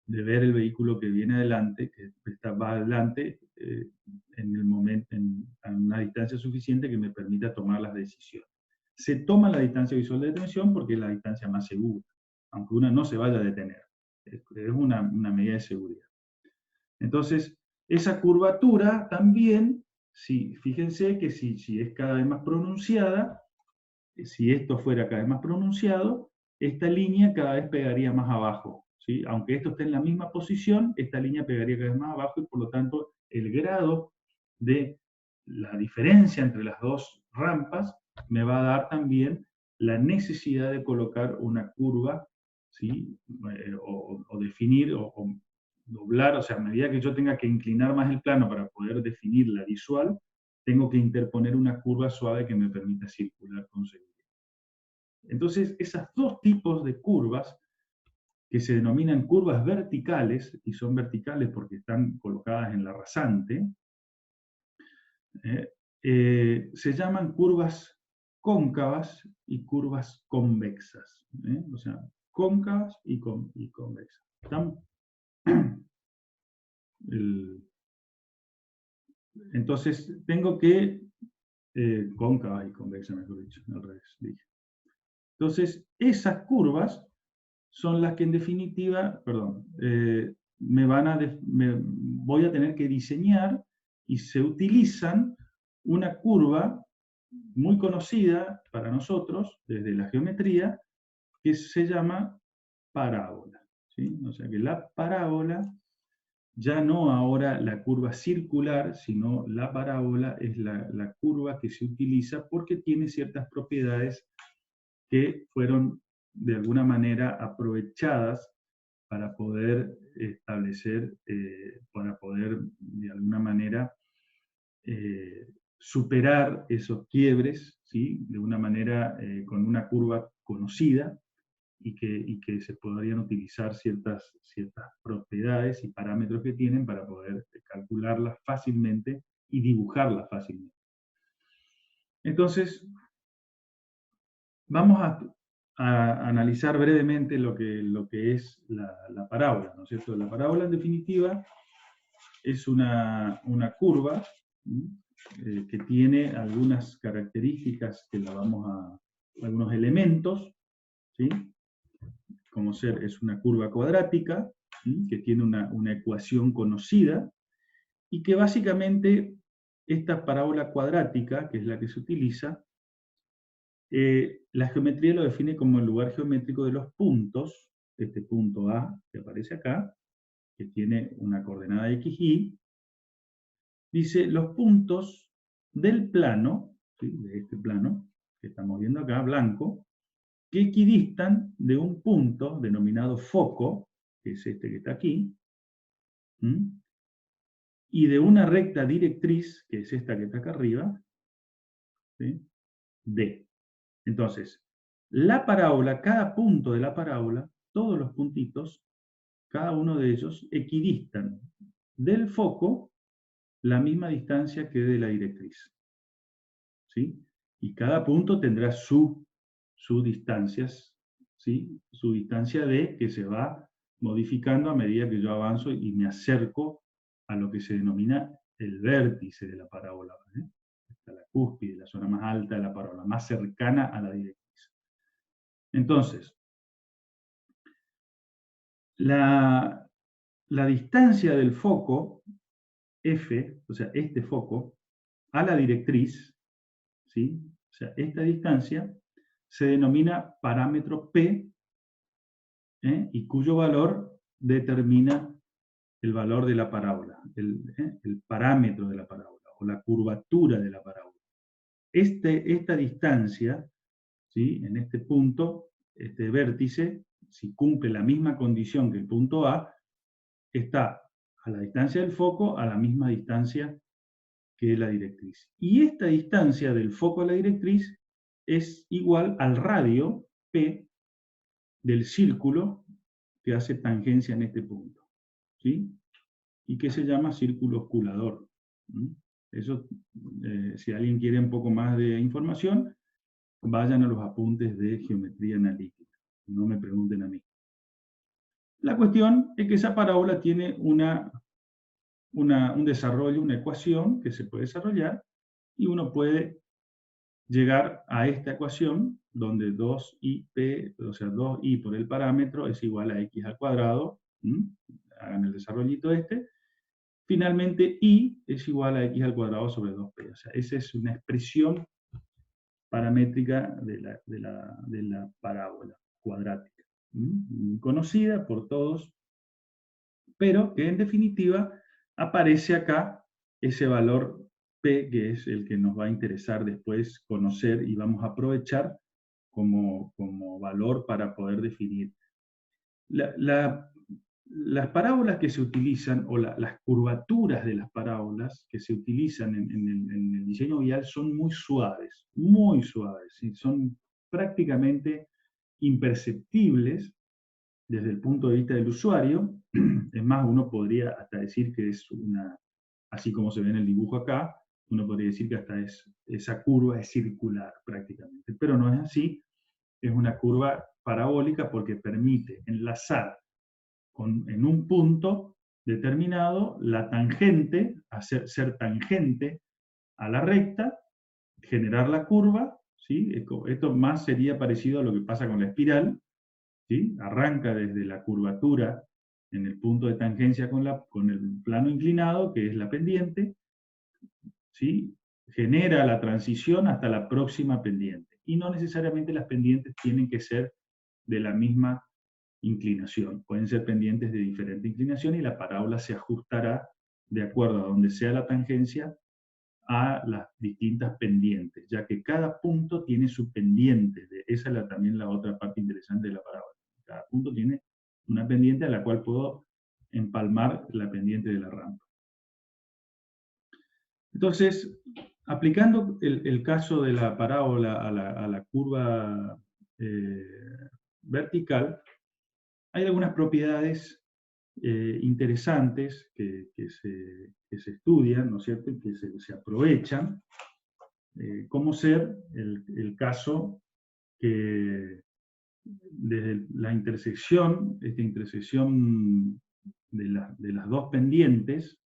Speaker 1: de ver el vehículo que viene adelante, que va adelante a una distancia suficiente que me permita tomar las decisiones. Se toma la distancia visual de detención porque es la distancia más segura, aunque una no se vaya a detener. Es una medida de seguridad. Entonces, esa curvatura también, fíjense que si es cada vez más pronunciada, si esto fuera cada vez más pronunciado, esta línea cada vez pegaría más abajo, ¿sí? Aunque esto esté en la misma posición, esta línea pegaría cada vez más abajo y por lo tanto el grado de la diferencia entre las dos rampas me va a dar también la necesidad de colocar una curva, ¿sí?, o definir o doblar, o sea, a medida que yo tenga que inclinar más el plano para poder definir la visual, tengo que interponer una curva suave que me permita circular con seguridad. Entonces, esos dos tipos de curvas, que se denominan curvas verticales, y son verticales porque están colocadas en la rasante, se llaman curvas cóncavas y curvas convexas. O sea, cóncavas y convexas. Entonces, tengo que, cóncava y convexa, mejor dicho, al revés, dije. Entonces, esas curvas son las que en definitiva, voy a tener que diseñar y se utilizan una curva muy conocida para nosotros desde la geometría que se llama parábola, ¿sí? O sea que la parábola, ya no ahora la curva circular, sino la parábola es la curva que se utiliza porque tiene ciertas propiedades que fueron de alguna manera aprovechadas para poder establecer, para poder de alguna manera superar esos quiebres, ¿sí? De una manera con una curva conocida y que se podrían utilizar ciertas propiedades y parámetros que tienen para poder calcularlas fácilmente y dibujarlas fácilmente. Entonces, vamos a analizar brevemente lo que es la parábola, ¿no es cierto? La parábola, en definitiva, es una curva que tiene algunas características que algunos elementos, ¿sí? Como es una curva cuadrática, ¿sí? Que tiene una ecuación conocida, y que básicamente esta parábola cuadrática, que es la que se utiliza, la geometría lo define como el lugar geométrico de los puntos, este punto A que aparece acá, que tiene una coordenada x, y, dice los puntos del plano, ¿sí? De este plano que estamos viendo acá, blanco, que equidistan de un punto denominado foco, que es este que está aquí, y de una recta directriz, que es esta que está acá arriba, ¿sí? D. Entonces, la parábola, cada punto de la parábola, todos los puntitos, cada uno de ellos equidistan del foco la misma distancia que de la directriz, ¿sí? Y cada punto tendrá sus distancias, ¿sí? Su distancia D, que se va modificando a medida que yo avanzo y me acerco a lo que se denomina el vértice de la parábola, ¿eh? Está la cúspide, la zona más alta de la parábola, más cercana a la directriz. Entonces, la distancia del foco, F, o sea, este foco, a la directriz, ¿sí? O sea, esta distancia se denomina parámetro P, y cuyo valor determina el valor de la parábola, el parámetro de la parábola, o la curvatura de la parábola. Esta distancia, ¿sí? En este punto, este vértice, si cumple la misma condición que el punto A, está a la distancia del foco a la misma distancia que la directriz. Y esta distancia del foco a la directriz es igual al radio P del círculo que hace tangencia en este punto, ¿sí? Y que se llama círculo osculador. Eso, si alguien quiere un poco más de información, vayan a los apuntes de geometría analítica. No me pregunten a mí. La cuestión es que esa parábola tiene un desarrollo, una ecuación que se puede desarrollar, y uno puede llegar a esta ecuación donde 2i, o sea, 2i por el parámetro es igual a x al cuadrado. Hagan el desarrollito este. Finalmente, i es igual a x al cuadrado sobre 2p. O sea, esa es una expresión paramétrica de la parábola cuadrática, conocida por todos, pero que en definitiva aparece acá ese valor P, que es el que nos va a interesar después conocer y vamos a aprovechar como valor para poder definir. Las parábolas que se utilizan, o las curvaturas de las parábolas que se utilizan en el diseño vial son muy suaves, ¿sí? Son prácticamente imperceptibles desde el punto de vista del usuario. Es más, uno podría hasta decir que es así como se ve en el dibujo acá, uno podría decir que hasta esa curva es circular prácticamente, pero no es así, es una curva parabólica porque permite enlazar en un punto determinado la tangente, ser tangente a la recta, generar la curva, ¿sí? Esto más sería parecido a lo que pasa con la espiral, ¿sí? Arranca desde la curvatura en el punto de tangencia con el plano inclinado, que es la pendiente, ¿sí? Genera la transición hasta la próxima pendiente. Y no necesariamente las pendientes tienen que ser de la misma inclinación. Pueden ser pendientes de diferente inclinación y la parábola se ajustará de acuerdo a donde sea la tangencia a las distintas pendientes, ya que cada punto tiene su pendiente. Esa es también la otra parte interesante de la parábola. Cada punto tiene una pendiente a la cual puedo empalmar la pendiente de la rampa. Entonces, aplicando el caso de la parábola a la curva vertical, hay algunas propiedades interesantes que se estudian, ¿no es cierto?, y que se aprovechan, como ser el caso que desde la intersección, esta intersección de las dos pendientes,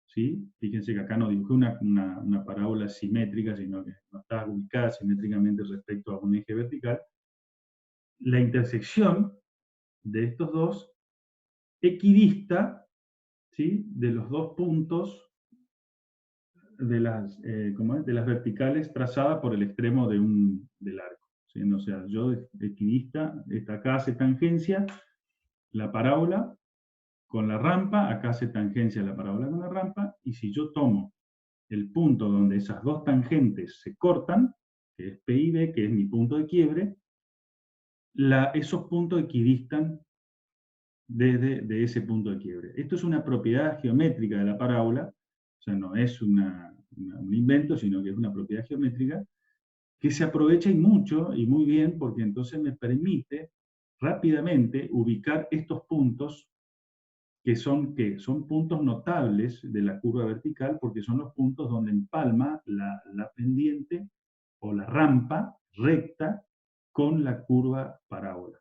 Speaker 1: ¿sí? Fíjense que acá no dibujé una parábola simétrica, sino que no está ubicada simétricamente respecto a un eje vertical. La intersección de estos dos equidista, ¿sí?, de los dos puntos de las verticales trazadas por el extremo del arco, ¿sí? O sea, yo equidista, acá hace tangencia la parábola con la rampa, acá hace tangencia la parábola con la rampa, y si yo tomo el punto donde esas dos tangentes se cortan, que es P y B, que es mi punto de quiebre, esos puntos equidistan de ese punto de quiebre. Esto es una propiedad geométrica de la parábola, o sea, no es un invento, sino que es una propiedad geométrica que se aprovecha y mucho y muy bien, porque entonces me permite rápidamente ubicar estos puntos que son puntos notables de la curva vertical, porque son los puntos donde empalma la pendiente o la rampa recta con la curva parábola.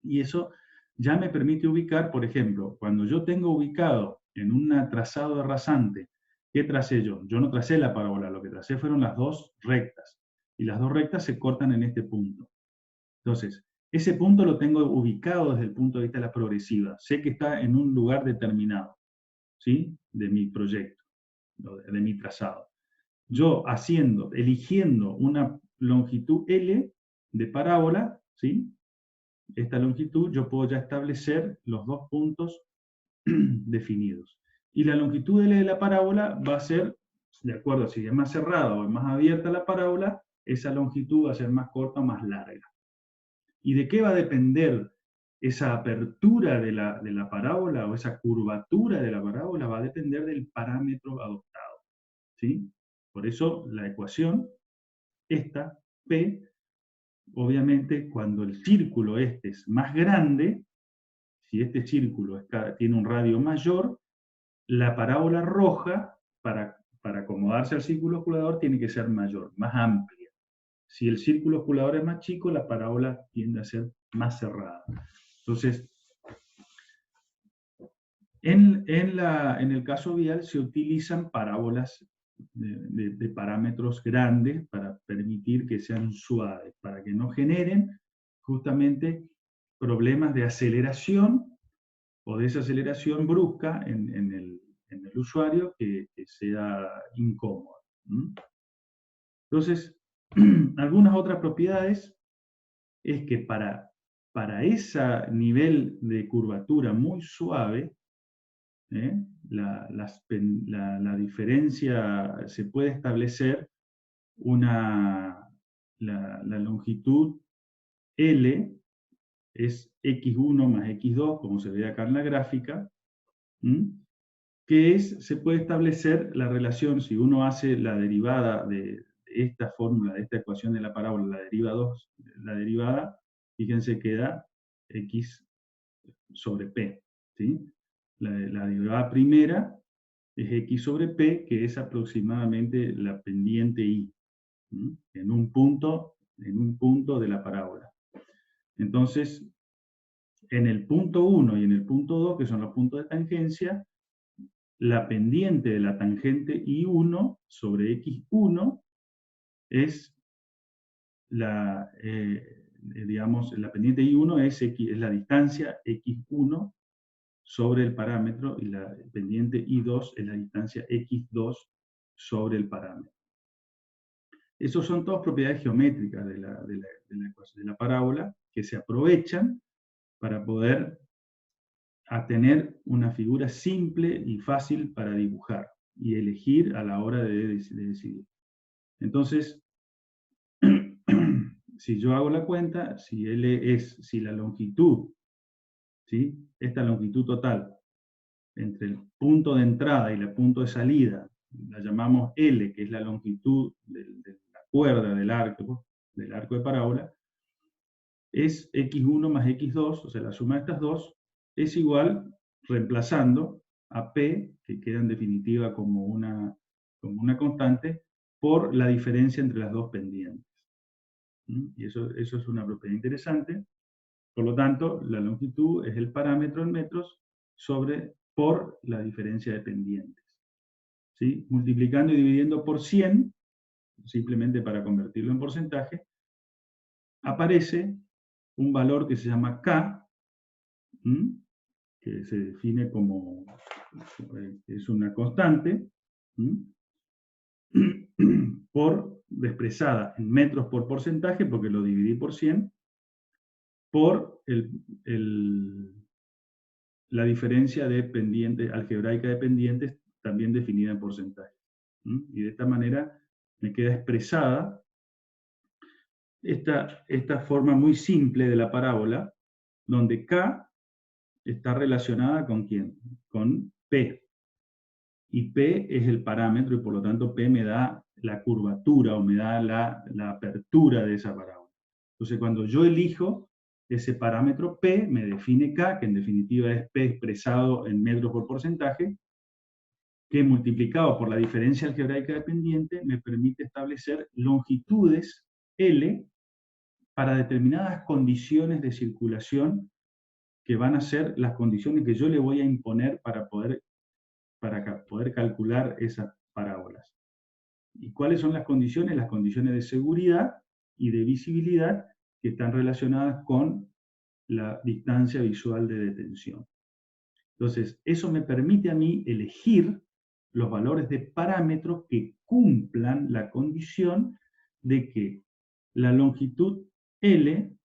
Speaker 1: Y eso ya me permite ubicar, por ejemplo, cuando yo tengo ubicado en un trazado de rasante, ¿qué tracé yo? Yo no tracé la parábola, lo que tracé fueron las dos rectas, y las dos rectas se cortan en este punto. Entonces, ese punto lo tengo ubicado desde el punto de vista de la progresiva. Sé que está en un lugar determinado, ¿sí?, de mi proyecto, de mi trazado. Yo eligiendo una longitud L de parábola, ¿sí?, esta longitud, yo puedo ya establecer los dos puntos definidos. Y la longitud L de la parábola va a ser, de acuerdo, si es más cerrada o es más abierta la parábola, esa longitud va a ser más corta o más larga. ¿Y de qué va a depender esa apertura de la parábola o esa curvatura de la parábola? Va a depender del parámetro adoptado, ¿sí? Por eso la ecuación, esta, P, obviamente cuando el círculo este es más grande, si este círculo tiene un radio mayor, la parábola roja, para acomodarse al círculo osculador, tiene que ser mayor, más amplia. Si el círculo osculador es más chico, la parábola tiende a ser más cerrada. Entonces, en el caso vial se utilizan parábolas de parámetros grandes para permitir que sean suaves, para que no generen justamente problemas de aceleración o desaceleración brusca en el usuario que sea incómodo. Entonces, algunas otras propiedades es que para ese nivel de curvatura muy suave, la diferencia se puede establecer la longitud L es x1 más x2, como se ve acá en la gráfica, que se puede establecer la relación, si uno hace la derivada de esta fórmula, de esta ecuación de la parábola, la derivada, fíjense, queda x sobre p, ¿sí? La derivada primera es x sobre p, que es aproximadamente la pendiente y, en un punto de la parábola. Entonces, en el punto 1 y en el punto 2, que son los puntos de tangencia, la pendiente de la tangente I1 sobre X1 es digamos, la pendiente I1 es la distancia X1 sobre el parámetro y la pendiente I2 es la distancia X2 sobre el parámetro. Esas son todas propiedades geométricas de la parábola que se aprovechan para poder tener una figura simple y fácil para dibujar y elegir a la hora de decidir. Entonces, si yo hago la cuenta, si la longitud, ¿sí? Esta longitud total entre el punto de entrada y el punto de salida, la llamamos L, que es la longitud de la cuerda del arco de parábola, es x1 más x2, o sea, la suma de estas dos, es igual, reemplazando a P, que queda en definitiva como una constante, por la diferencia entre las dos pendientes. Y eso es una propiedad interesante. Por lo tanto, la longitud es el parámetro en metros por la diferencia de pendientes. ¿Sí? Multiplicando y dividiendo por 100, simplemente para convertirlo en porcentaje, aparece un valor que se llama K, que se define como, es una constante, expresada en metros por porcentaje, porque lo dividí por 100, por la diferencia de pendientes, algebraica de pendientes, también definida en porcentaje. Y de esta manera me queda expresada esta forma muy simple de la parábola, donde K está relacionada ¿con quién? Con P. Y P es el parámetro, y por lo tanto P me da la curvatura, o me da la apertura de esa parábola. Entonces, cuando yo elijo ese parámetro P, me define K, que en definitiva es P expresado en metros por porcentaje, que multiplicado por la diferencia algebraica de pendiente, me permite establecer longitudes L para determinadas condiciones de circulación que van a ser las condiciones que yo le voy a imponer para poder calcular esas parábolas. ¿Y cuáles son las condiciones? Las condiciones de seguridad y de visibilidad que están relacionadas con la distancia visual de detención. Entonces, eso me permite a mí elegir los valores de parámetros que cumplan la condición de que la longitud L,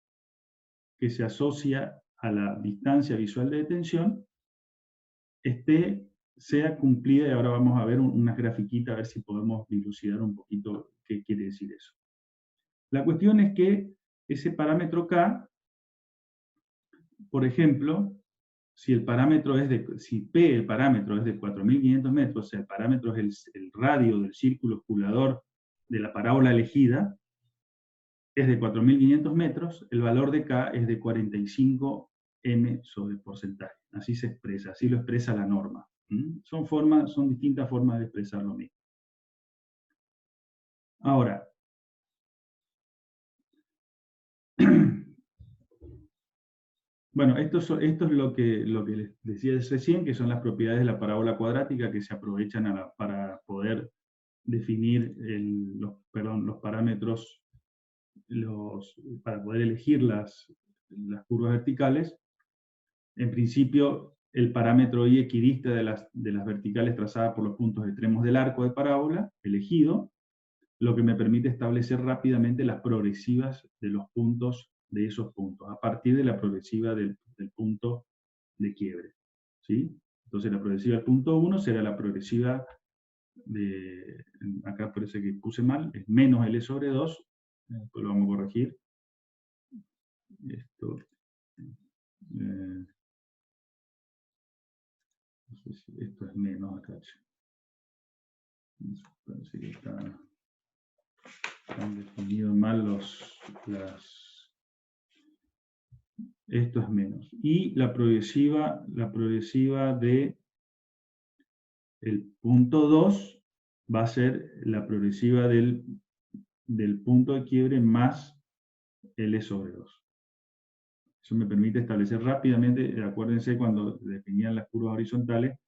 Speaker 1: que se asocia a la distancia visual de detención, sea cumplida, y ahora vamos a ver unas grafiquitas a ver si podemos dilucidar un poquito qué quiere decir eso. La cuestión es que ese parámetro K, por ejemplo, si P, el parámetro es de 4.500 metros, o sea, el parámetro es el radio del círculo osculador de la parábola elegida, es de 4.500 metros, el valor de K es de 45 m sobre porcentaje. Así se expresa, así lo expresa la norma. Son distintas formas de expresar lo mismo. Ahora, bueno, esto es lo que les decía recién, que son las propiedades de la parábola cuadrática que se aprovechan para poder definir los parámetros, para poder elegir las curvas verticales. En principio, el parámetro I equidista de las verticales trazadas por los puntos extremos del arco de parábola elegido, lo que me permite establecer rápidamente las progresivas de los puntos de esos puntos, a partir de la progresiva del punto de quiebre. ¿Sí? Entonces la progresiva del punto 1 será la progresiva acá parece que puse mal, es menos L sobre 2, después lo vamos a corregir. Esto, no sé si esto es menos acá. Parece que han definido mal esto es menos. Y la progresiva de el punto 2 va a ser la progresiva del punto de quiebre más L sobre 2. Eso me permite establecer rápidamente, acuérdense cuando definían las curvas horizontales,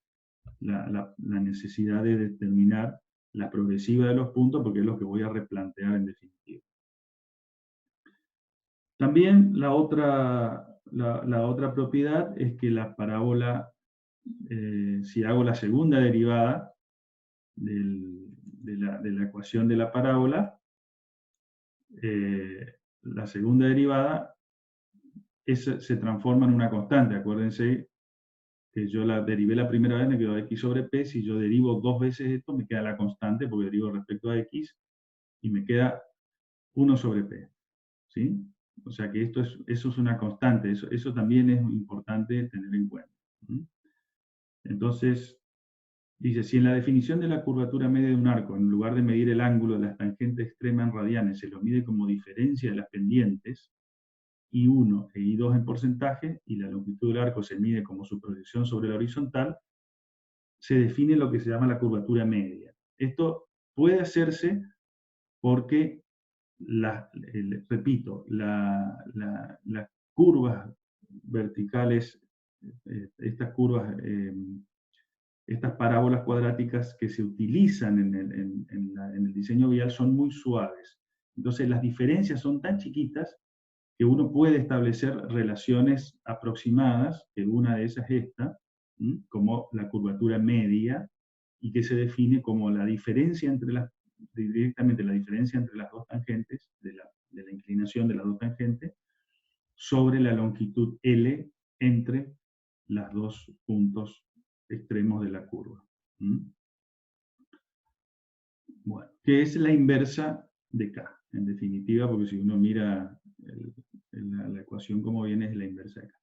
Speaker 1: la necesidad de determinar la progresiva de los puntos, porque es lo que voy a replantear en definitiva. También la otra propiedad es que la parábola si hago la segunda derivada de la ecuación de la parábola, la segunda derivada se transforma en una constante. Acuérdense que yo la derivé la primera vez, me quedó x sobre p. Si yo derivo dos veces esto, me queda la constante, porque derivo respecto a x, y me queda 1 sobre p. ¿Sí? O sea que eso es una constante. Eso también es importante tener en cuenta. Entonces, dice, si en la definición de la curvatura media de un arco, en lugar de medir el ángulo de las tangentes extremas en radianes, se lo mide como diferencia de las pendientes, I1 e I2 en porcentaje, y la longitud del arco se mide como su proyección sobre la horizontal, se define lo que se llama la curvatura media. Esto puede hacerse porque, repito, las curvas verticales, estas curvas, estas parábolas cuadráticas que se utilizan en el diseño vial son muy suaves. Entonces las diferencias son tan chiquitas que uno puede establecer relaciones aproximadas, que una de esas es esta, como la curvatura media, y que se define como la diferencia directamente la diferencia entre las dos tangentes, de la inclinación de las dos tangentes, sobre la longitud L entre los dos puntos extremos de la curva. Bueno, que es la inversa de K, en definitiva, porque si uno mira la ecuación como viene, es la inversa de K.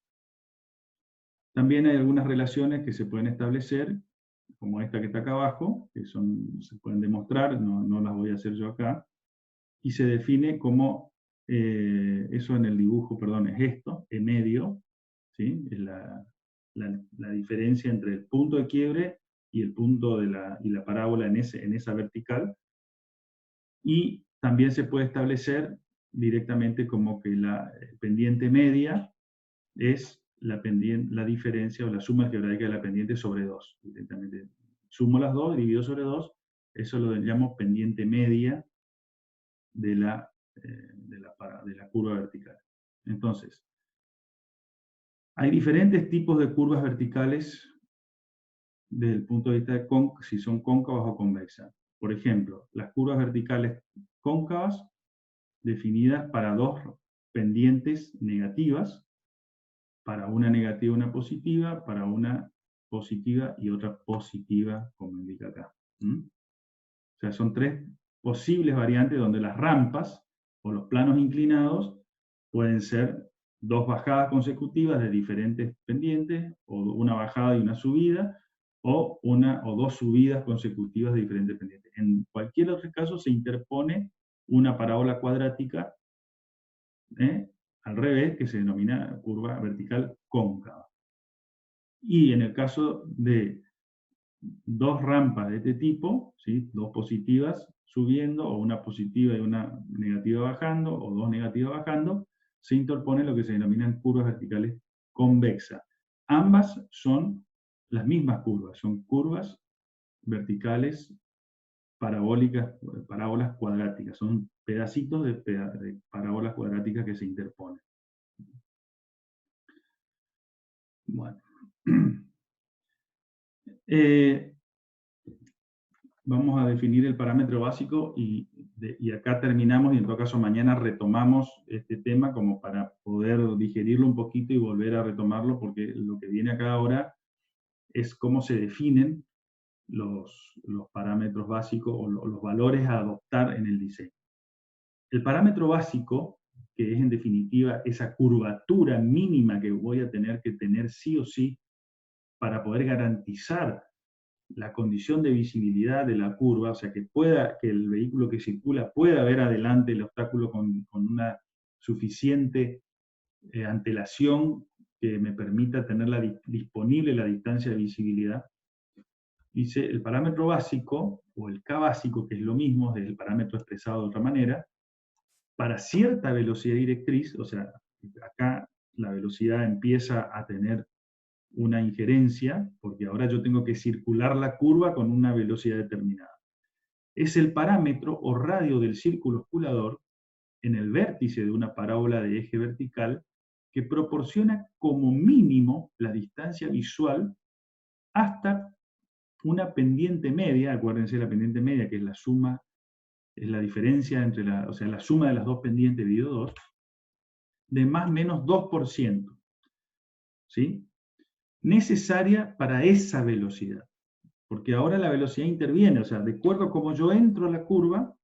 Speaker 1: También hay algunas relaciones que se pueden establecer, como esta que está acá abajo, que se pueden demostrar, no las voy a hacer yo acá, y se define como, eso en el dibujo, perdón, es esto, E medio, ¿sí? Es la diferencia entre el punto de quiebre y el punto y la parábola en esa vertical. Y también se puede establecer directamente como que la pendiente media es la diferencia o la suma algebraica de la pendiente sobre 2. Directamente sumo las dos, divido sobre 2, eso lo llamo pendiente media de la curva vertical. Entonces, hay diferentes tipos de curvas verticales desde el punto de vista de si son cóncavas o convexas. Por ejemplo, las curvas verticales cóncavas definidas para dos pendientes negativas, para una negativa y una positiva, para una positiva y otra positiva, como indica acá. O sea, son tres posibles variantes donde las rampas o los planos inclinados pueden ser dos bajadas consecutivas de diferentes pendientes, o una bajada y una subida, o una o dos subidas consecutivas de diferentes pendientes. En cualquier otro caso se interpone una parábola cuadrática al revés, que se denomina curva vertical cóncava. Y en el caso de dos rampas de este tipo, ¿sí? Dos positivas subiendo, o una positiva y una negativa bajando, o dos negativas bajando, se interpone lo que se denominan curvas verticales convexas. Ambas son las mismas curvas, son curvas verticales parabólicas, parábolas cuadráticas, son pedacitos de parábolas cuadráticas que se interponen. Bueno. Vamos a definir el parámetro básico y acá terminamos, y en todo caso mañana retomamos este tema como para poder digerirlo un poquito y volver a retomarlo, porque lo que viene acá ahora es cómo se definen los parámetros básicos o los valores a adoptar en el diseño. El parámetro básico, que es en definitiva esa curvatura mínima que voy a tener que tener sí o sí para poder garantizar la condición de visibilidad de la curva, o sea, que el vehículo que circula pueda ver adelante el obstáculo con una suficiente antelación que me permita tener disponible la distancia de visibilidad. Dice, el parámetro básico, o el K básico, que es lo mismo, es el parámetro expresado de otra manera, para cierta velocidad directriz, o sea, acá la velocidad empieza a tener una injerencia, porque ahora yo tengo que circular la curva con una velocidad determinada. Es el parámetro o radio del círculo osculador en el vértice de una parábola de eje vertical que proporciona como mínimo la distancia visual hasta una pendiente media, acuérdense la pendiente media, que es la suma, es la diferencia entre la suma de las dos pendientes dividido 2, de más o menos 2%, ¿sí? Necesaria para esa velocidad. Porque ahora la velocidad interviene, o sea, de acuerdo a cómo yo entro a la curva,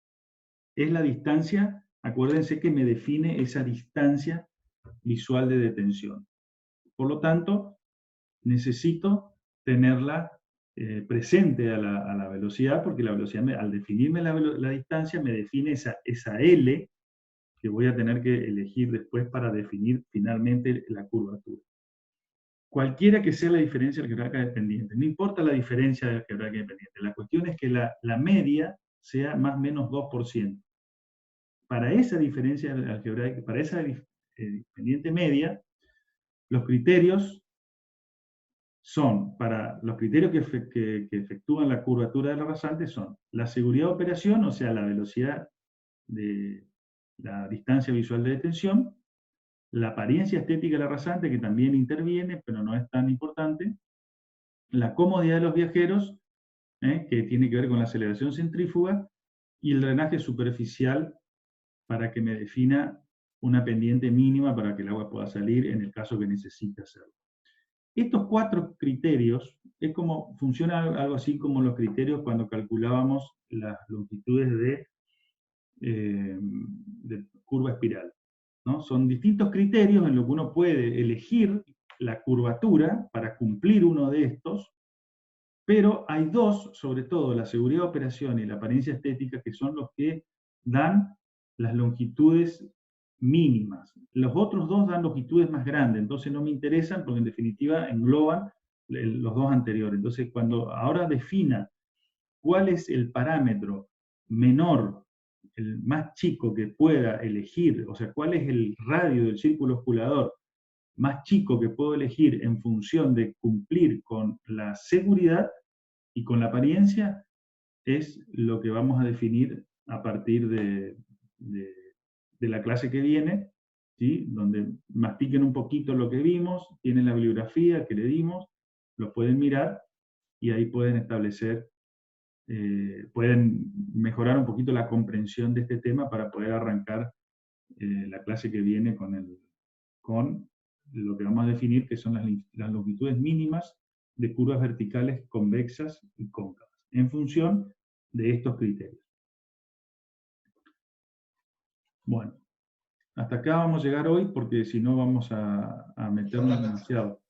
Speaker 1: es la distancia, acuérdense que me define esa distancia visual de detención. Por lo tanto, necesito tenerla presente a la velocidad, porque la velocidad, al definirme la distancia, me define esa L que voy a tener que elegir después para definir finalmente la curvatura. Cualquiera que sea la diferencia algebraica dependiente, no importa la diferencia algebraica dependiente, la cuestión es que la media sea más o menos 2%. Para esa diferencia algebraica, para esa dependiente media, los criterios son, para los criterios que efectúan la curvatura de la rasante son la seguridad de operación, o sea, la velocidad de la distancia visual de detención, la apariencia estética de la rasante, que también interviene, pero no es tan importante, la comodidad de los viajeros, que tiene que ver con la aceleración centrífuga, y el drenaje superficial, para que me defina una pendiente mínima para que el agua pueda salir en el caso que necesite hacerlo. Estos 4 criterios, es como, funciona algo así como los criterios cuando calculábamos las longitudes de curva espiral, ¿no? Son distintos criterios en los que uno puede elegir la curvatura para cumplir uno de estos, pero hay 2, sobre todo la seguridad de operación y la apariencia estética, que son los que dan las longitudes mínimas. Los otros 2 dan longitudes más grandes, entonces no me interesan porque en definitiva engloban los 2 anteriores. Entonces cuando ahora defina cuál es el parámetro menor, el más chico que pueda elegir, o sea, cuál es el radio del círculo osculador más chico que puedo elegir en función de cumplir con la seguridad y con la apariencia, es lo que vamos a definir a partir de la clase que viene, ¿sí? Donde mastiquen un poquito lo que vimos, tienen la bibliografía que le dimos, lo pueden mirar y ahí pueden establecer, pueden mejorar un poquito la comprensión de este tema para poder arrancar la clase que viene con lo que vamos a definir, que son las longitudes mínimas de curvas verticales convexas y cóncavas, en función de estos criterios. Bueno, hasta acá vamos a llegar hoy, porque si no vamos a meternos demasiado.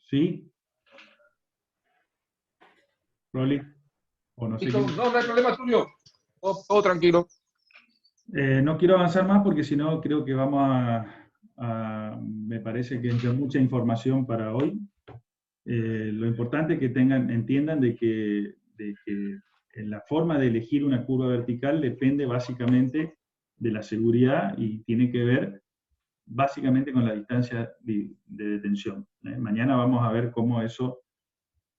Speaker 1: ¿Sí? ¿Rolly? O no sé
Speaker 3: Listo,
Speaker 1: quién.
Speaker 3: no hay problema, Tulio. Todo tranquilo.
Speaker 1: No quiero avanzar más porque si no creo que vamos me parece que es mucha información para hoy. Lo importante es que entiendan de que la forma de elegir una curva vertical depende básicamente de la seguridad y tiene que ver básicamente con la distancia de detención. Mañana vamos a ver cómo eso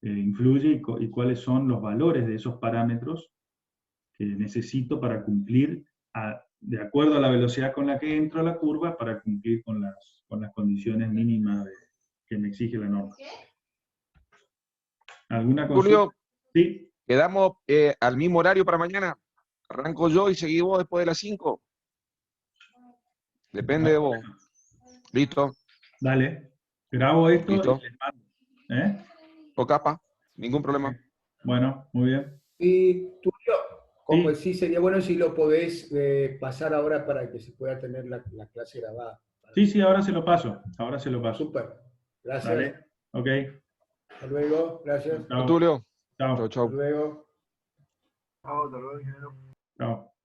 Speaker 1: influye y cuáles son los valores de esos parámetros que necesito para cumplir de acuerdo a la velocidad con la que entro a la curva para cumplir con las condiciones mínimas que me exige la norma. ¿Alguna consulta?
Speaker 3: Tulio,
Speaker 1: Sí.
Speaker 3: quedamos al mismo horario para mañana. Arranco yo y seguí vos después de las 5. Depende de vos. Listo.
Speaker 1: Dale. Grabo esto
Speaker 3: Listo.
Speaker 1: y les mando.
Speaker 3: O capa, ningún problema.
Speaker 1: Bueno, muy bien.
Speaker 4: Y Tulio, como
Speaker 1: Sí.
Speaker 4: sí sería bueno si lo podés pasar ahora para que se pueda tener la clase grabada.
Speaker 1: Sí, ahora se lo paso. Ahora se lo paso.
Speaker 4: Súper. Gracias.
Speaker 1: Dale. Ok.
Speaker 4: Hasta luego. Gracias.
Speaker 1: Chao.
Speaker 3: Tulio.
Speaker 1: Chao.
Speaker 3: Chau, chau.
Speaker 4: Hasta luego.
Speaker 1: Chao.